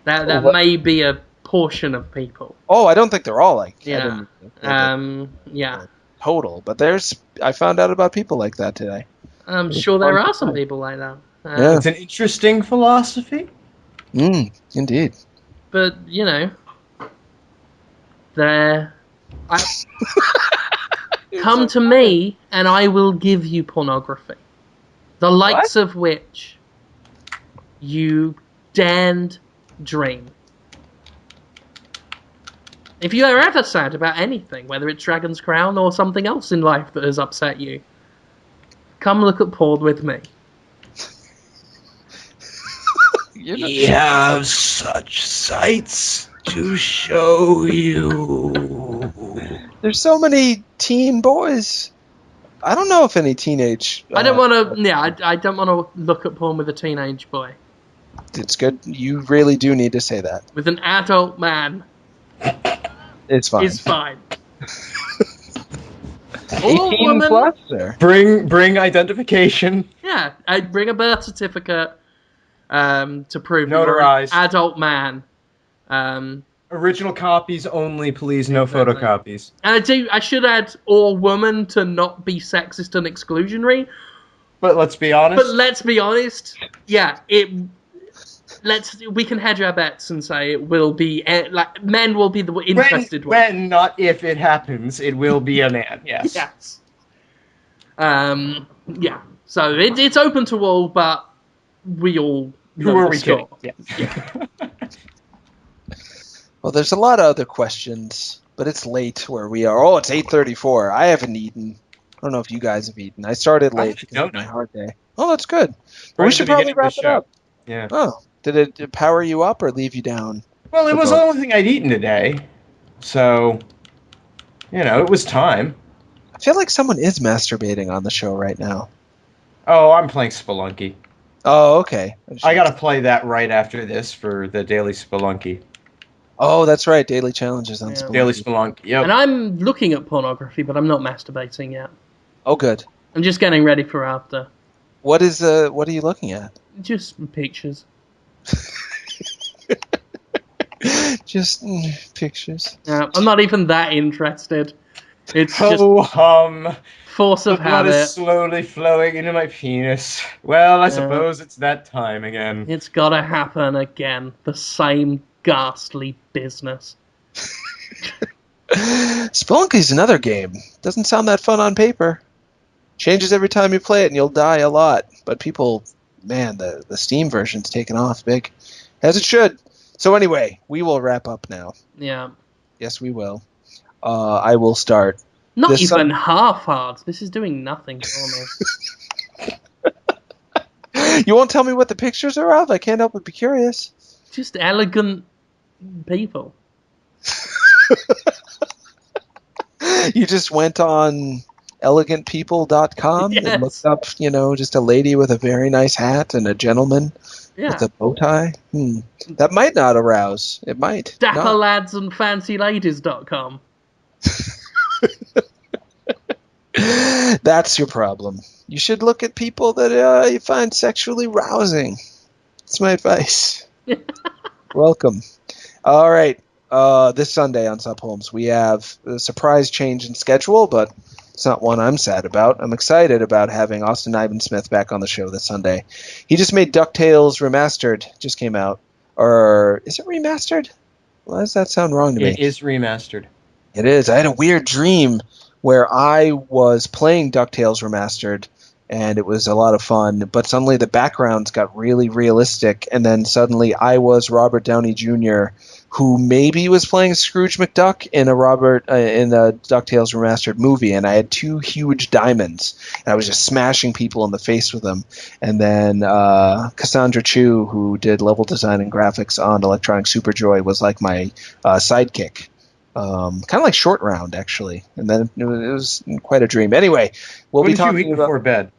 That
What?
may be a portion of people.
Oh, I don't think they're all like. I
Yeah.
didn't think
Yeah.
total, but I found out about people like that today.
I'm
It was
sure there
fun
are
to
some
find.
people like that.
Yeah.
It's an interesting philosophy.
Indeed.
But, there. Come to me and I will give you pornography. The likes of which you daren't dream. If you are ever sad about anything, whether it's Dragon's Crown or something else in life that has upset you, come look at porn with me.
We have such sights to show you.
There's so many teen boys. I don't know if any teenage.
I don't want to. Yeah, I don't want to look at porn with a teenage boy.
It's good. You really do need to say that.
With an adult man,
It's fine.
it's fine. Or
18
woman.
plus, sir.
Bring identification.
Yeah, I'd bring a birth certificate to prove that you're an
Notarized.
adult man.
Original copies only, please. No
Exactly.
photocopies.
And I should add or woman to not be sexist and exclusionary.
But let's be honest.
But let's be honest. Yeah, we can hedge our bets and say it will be like men will be the interested ones.
When, not if it happens, it will be a man. Yes.
Yes. Yeah. So it's open to all, but we all know
Who are
the
we
score.
kidding? Yeah.
Well, there's a lot of other questions, but it's late where we are. Oh, it's 8:34. I haven't eaten. I don't know if you guys have eaten. I started late because of my hard day. Oh, that's good. But we should probably wrap it up.
Yeah.
Oh, did it power you up or leave you down?
Well, it was the only thing I'd eaten today, so it was time.
I feel like someone is masturbating on the show right now.
Oh, I'm playing Spelunky.
Oh, okay.
I gotta play that right after this for the Daily Spelunky.
Oh, that's right. Daily challenges on Spelunky.
Daily Spelunky, yep.
And I'm looking at pornography, but I'm not masturbating yet.
Oh, good.
I'm just getting ready for after.
What are you looking at?
Just pictures.
Just pictures.
I'm not even that interested. It's just force of
the blood
habit.
is slowly flowing into my penis. Well, I suppose it's that time again.
It's gotta happen again. The same ghastly business.
Spelunky's another game. Doesn't sound that fun on paper. Changes every time you play it, and you'll die a lot. But people, man, the Steam version's taken off big, as it should. So anyway, we will wrap up now.
Yeah.
Yes, we will. I will start.
Not even half hard. This is doing nothing for me.
You won't tell me what the pictures are of? I can't help but be curious.
Just elegant people.
You just went on elegantpeople.com and looked up, just a lady with a very nice hat and a gentleman with a bow tie. That might not arouse. It might.
Dapperladsandfancyladies.com.
That's your problem. You should look at people that you find sexually rousing. That's my advice. Welcome. All right. This Sunday on Sub Holmes, we have a surprise change in schedule, but It's not one I'm sad about. I'm excited about having Austin Ivan Smith back on the show this Sunday. He just made DuckTales Remastered. Just came out. Or is it remastered? Why does that sound wrong to me?
It is remastered.
It is. I had a weird dream where I was playing DuckTales Remastered, and it was a lot of fun, but suddenly the backgrounds got really realistic, and then suddenly I was Robert Downey Jr., who maybe was playing Scrooge McDuck in a DuckTales Remastered movie, and I had two huge diamonds, and I was just smashing people in the face with them. And then Cassandra Chu, who did level design and graphics on Electronic Superjoy, was like my sidekick. Kind of like Short Round, actually. And then it was quite a dream. Anyway, we'll
What
be
did you
talking
eat before bed?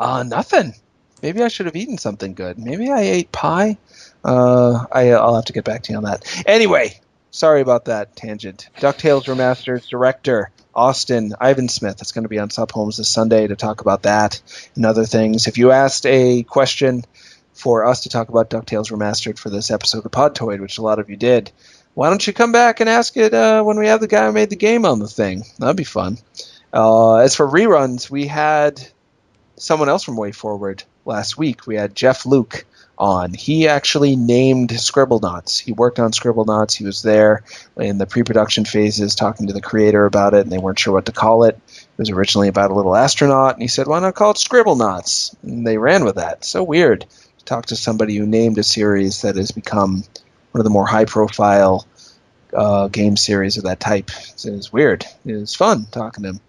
nothing. Maybe I should have eaten something good. Maybe I ate pie. I'll have to get back to you on that. Anyway, sorry about that tangent. DuckTales Remastered director Austin Ivan Smith. It's going to be on Sub Homes this Sunday to talk about that and other things. If you asked a question for us to talk about DuckTales Remastered for this episode of Podtoid, which a lot of you did, why don't you come back and ask it when we have the guy who made the game on the thing? That'd be fun. As for reruns, we had someone else from Way Forward last week. We had Jeff Luke on. He actually named Scribblenauts. He worked on Scribblenauts. He was there in the pre-production phases talking to the creator about it, and they weren't sure what to call it. It was originally about a little astronaut, and he said, why not call it Scribblenauts? And they ran with that. So weird to talk to somebody who named a series that has become one of the more high-profile game series of that type. It was weird. It was fun talking to him.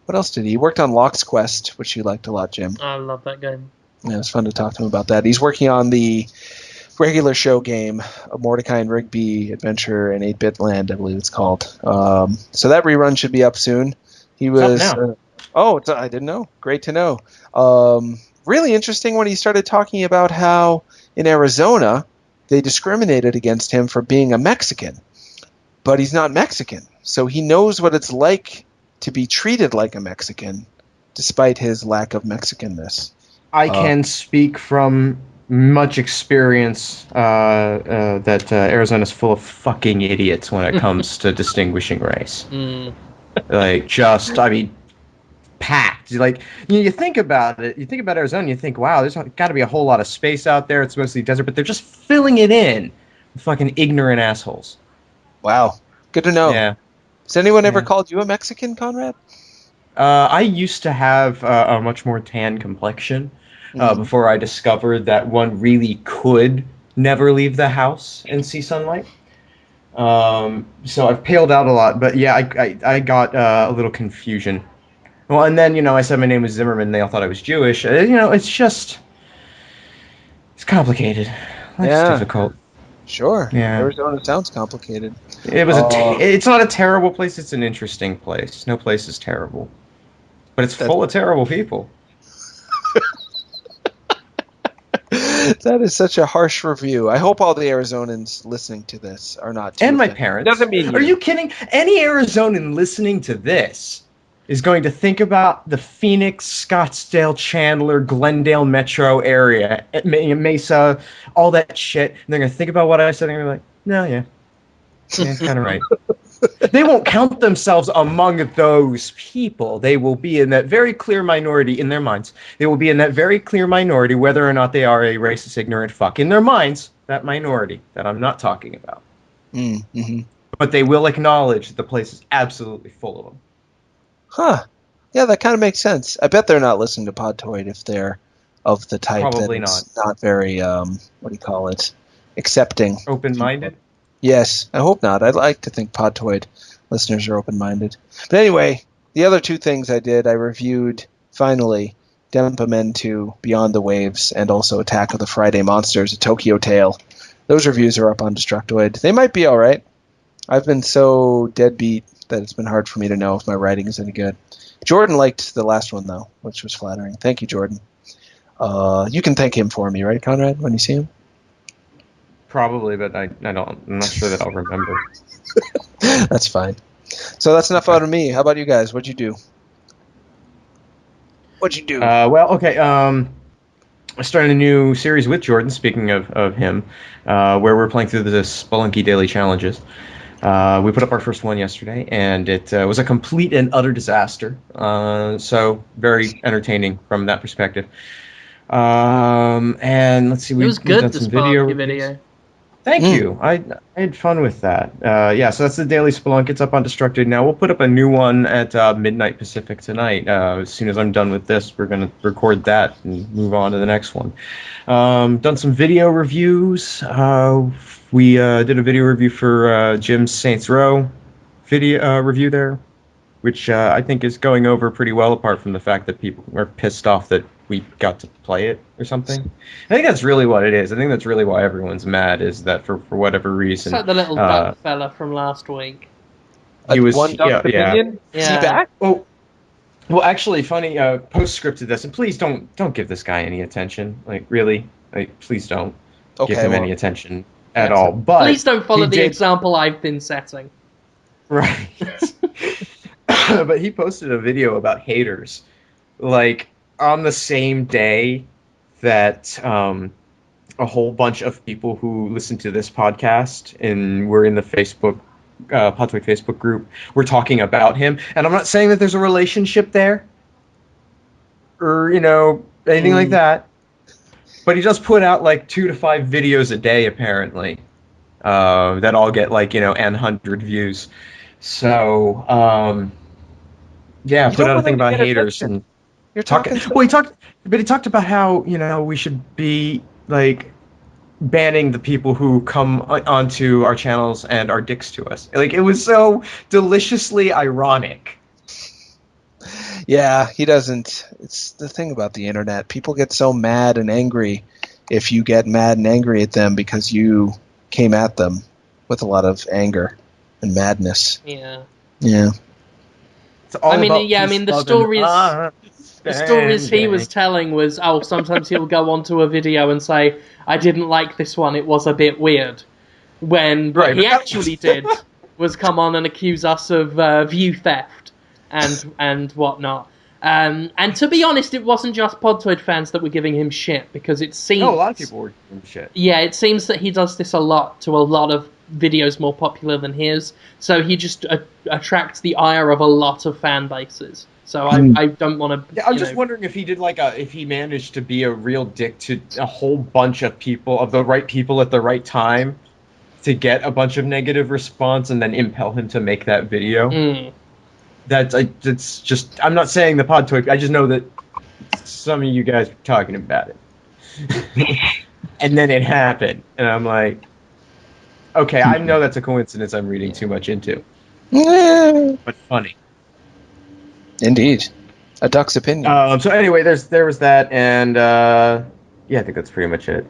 What else did he? He worked on Lock's Quest, which you liked a lot, Jim.
I love that game.
Yeah, it was fun to talk to him about that. He's working on the regular show game, Mordecai and Rigby Adventure in 8-Bit Land, I believe it's called. So that rerun should be up soon. He was. I didn't know. Great to know. Really interesting when he started talking about how in Arizona they discriminated against him for being a Mexican, but he's not Mexican, so he knows what it's like to be treated like a Mexican, despite his lack of Mexicanness.
I can speak from much experience that Arizona's full of fucking idiots when it comes to distinguishing race. Packed. Like, you think about it, you think about Arizona, you think, wow, there's got to be a whole lot of space out there. It's mostly desert, but they're just filling it in with fucking ignorant assholes.
Wow. Good to know.
Yeah.
Has anyone ever called you a Mexican, Conrad?
I used to have a much more tan complexion before I discovered that one really could never leave the house and see sunlight. So I've paled out a lot, but yeah, I got a little confusion. Well, and then, I said my name was Zimmerman, they all thought I was Jewish. It's complicated. It's difficult.
Sure.
Yeah.
Arizona sounds complicated.
It's not a terrible place, it's an interesting place. No place is terrible. But it's full of terrible people.
That is such a harsh review. I hope all the Arizonans listening to this are not too
And my
offended.
parents.
Doesn't mean
Are you kidding? Any Arizonan listening to this is going to think about the Phoenix, Scottsdale, Chandler, Glendale metro area, Mesa, all that shit. And they're going to think about what I said, and they're going to be like, no, yeah, it's kind of right. They won't count themselves among those people. They will be in that very clear minority in their minds. They will be in that very clear minority, whether or not they are a racist, ignorant fuck. In their minds, that minority that I'm not talking about.
Mm-hmm.
But they will acknowledge that the place is absolutely full of them.
Huh. Yeah, that kind of makes sense. I bet they're not listening to Podtoid if they're of the type
Probably
that's not very, accepting.
Open-minded?
Yes, I hope not. I'd like to think Podtoid listeners are open-minded. But anyway, the other two things I did, I reviewed, finally, Dempa Men 2, Beyond the Waves, and also Attack of the Friday Monsters, A Tokyo Tale. Those reviews are up on Destructoid. They might be all right. I've been so deadbeat that it's been hard for me to know if my writing is any good. Jordan liked the last one, though, which was flattering. Thank you, Jordan. You can thank him for me, right, Conrad, when you see him?
Probably, but I'm not sure that I'll remember.
That's fine. So that's enough out of me. How about you guys? What'd you do?
I started a new series with Jordan, speaking of him, where we're playing through the Spelunky Daily Challenges. We put up our first one yesterday, and it was a complete and utter disaster. So very entertaining from that perspective. And let's see,
It was
we've
good,
done
the
some video
Sparky
reviews.
video.
Thank you. I had fun with that. Yeah, so that's the Daily Spelunk. It's up on Destructed now. We'll put up a new one at midnight Pacific tonight. As soon as I'm done with this, we're going to record that and move on to the next one. Done some video reviews. We did a video review for Jim's Saints Row video review there, which I think is going over pretty well, apart from the fact that people are pissed off that we got to play it or something. I think that's really what it is. I think that's really why everyone's mad, is that for whatever
It's
reason.
like the little duck fella from last week.
He was,
one duck's opinion. Is he
Yeah.
back?
Oh, well, actually, funny. Postscript to this, and please don't give this guy any attention. Like, really, like, please don't give him any attention at all. But
Please don't follow
he
the
did-
example I've been setting.
Right. But he posted a video about haters, like on the same day that a whole bunch of people who listen to this podcast and were in the Facebook Podtoid Facebook group were talking about him. And I'm not saying that there's a relationship there or anything like that, but he just put out like 2 to 5 videos a day apparently that all get like and 100 views. So yeah,
You
put
don't
out a
want
thing
them to
about
get
haters
attention.
and
You're talking.
Well, he talked about how we should be like banning the people who come onto our channels and are dicks to us. Like, it was so deliciously ironic.
Yeah, he doesn't. It's the thing about the internet. People get so mad and angry if you get mad and angry at them because you came at them with a lot of anger and madness.
Yeah.
Yeah.
It's all about
yeah, I mean, the stories he was telling was, sometimes he'll go onto a video and say, I didn't like this one, it was a bit weird. When what he actually did was come on and accuse us of view theft and whatnot. And to be honest, it wasn't just Podtoid fans that were giving him shit, because it seems...
No, a lot of people were giving him shit.
Yeah, it seems that he does this a lot to a lot of videos more popular than his, so he just attracts the ire of a lot of fan bases. So I don't want to...
Yeah, I'm just wondering if he did if he managed to be a real dick to a whole bunch of people, of the right people at the right time, to get a bunch of negative response and then impel him to make that video. It's just, I'm not saying the Podtoid, I just know that some of you guys were talking about it. And then it happened, and I'm like, okay, I know that's a coincidence I'm reading too much into. But funny.
Indeed. A duck's opinion.
So anyway, there was that, and yeah, I think that's pretty much it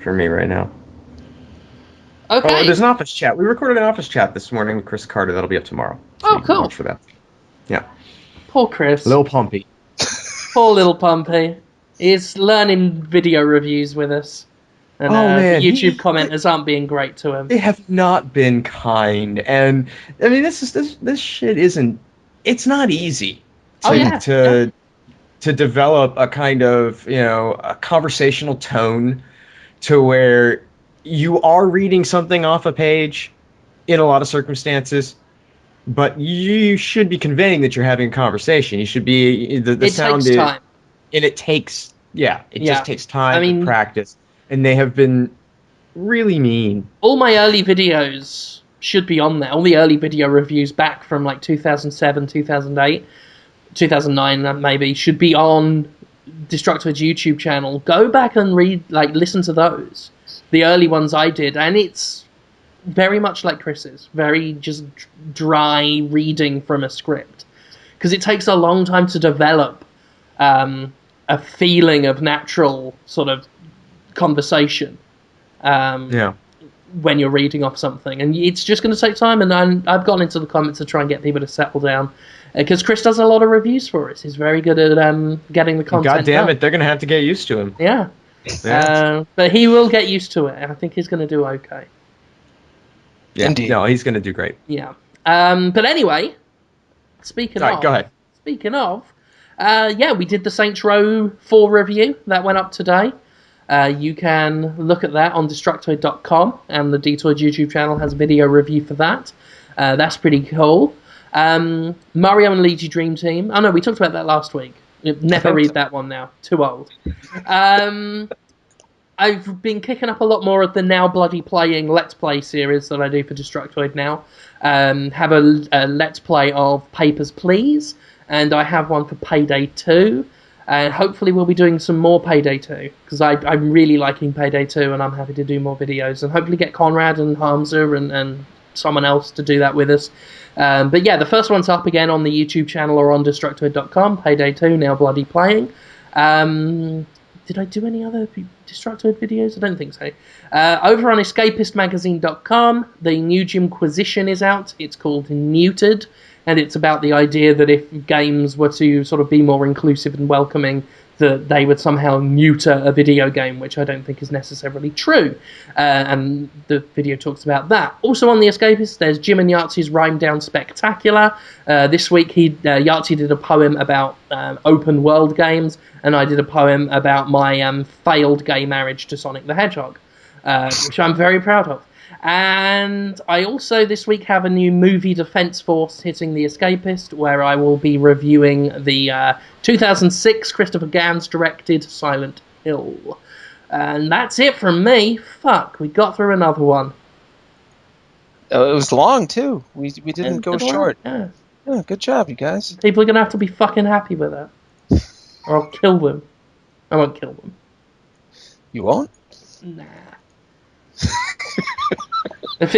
for me right now.
Okay.
Oh, there's an office chat. We recorded an office chat this morning with Chris Carter. That'll be up tomorrow. So
cool.
Watch for that. Yeah.
Poor Chris.
Lil Pumpy.
Poor little Pumpy. He's learning video reviews with us. And
man,
the YouTube commenters aren't being great to him.
They have not been kind, and I mean, this shit isn't. It's not easy to develop a kind of a conversational tone to where you are reading something off a page in a lot of circumstances, but you should be conveying that you're having a conversation. You should be the sound
takes time.
And it takes just takes time and practice. And they have been really mean.
All my early videos should be on there. All the early video reviews back from like 2007, 2008, 2009 maybe, should be on Destructoid's YouTube channel. Go back and listen to those. The early ones I did, and it's very much like Chris's. Very just dry reading from a script. Because it takes a long time to develop a feeling of natural sort of conversation when you're reading off something, and it's just going to take time. And I've gone into the comments to try and get people to settle down, because Chris does a lot of reviews for us. He's very good at getting the content.
God damn it, they're going to have to get used to him.
But he will get used to it, and I think he's going to do okay.
Indeed.
No, he's going to do great.
But anyway,
go ahead.
Speaking of, we did the Saints Row 4 review that went up today. You can look at that on Destructoid.com, and the Detoid YouTube channel has a video review for that. That's pretty cool. Mario and Luigi Dream Team. Oh no, we talked about that last week. Never read that one now. Too old. I've been kicking up a lot more of the Now Bloody Playing Let's Play series that I do for Destructoid now. Have a Let's Play of Papers, Please, and I have one for Payday 2. And hopefully we'll be doing some more Payday 2, because I'm really liking Payday 2, and I'm happy to do more videos, and hopefully get Conrad and Hamza and someone else to do that with us. But yeah, the first one's up again on the YouTube channel or on Destructoid.com, Payday 2, Now Bloody Playing. Did I do any other Destructoid videos? I don't think so. Over on escapistmagazine.com, the new Gymquisition is out. It's called Neutered, and it's about the idea that if games were to sort of be more inclusive and welcoming, that they would somehow neuter a video game, which I don't think is necessarily true. And the video talks about that. Also on The Escapist, there's Jim and Yahtzee's Rhyme Down Spectacular. This week, Yahtzee did a poem about open world games, and I did a poem about my failed gay marriage to Sonic the Hedgehog, which I'm very proud of. And I also this week have a new movie Defense Force hitting The Escapist, where I will be reviewing the 2006 Christopher Gans directed Silent Hill. And that's it from me. Fuck, we got through another one.
It was long too. We didn't go short.
Yeah.
Yeah, good job, you guys.
People are gonna have to be fucking happy with that, or I'll kill them. I won't kill them.
You won't?
Nah. If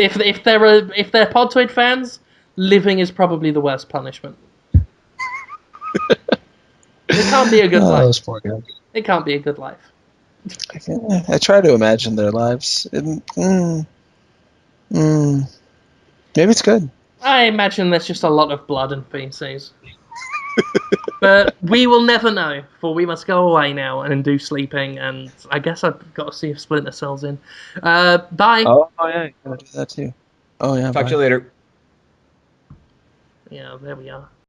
they're Podtoid fans, living is probably the worst punishment. It can't be a good life.
Those poor guys.
It can't be a good life.
I try to imagine their lives. Maybe it's good.
I imagine there's just a lot of blood and feces. But we will never know, for we must go away now and do sleeping, and I guess I've got to see if Splinter Cell's in. Bye.
Oh yeah, you gotta do that too. Oh yeah.
Talk to you later.
Yeah, there we are.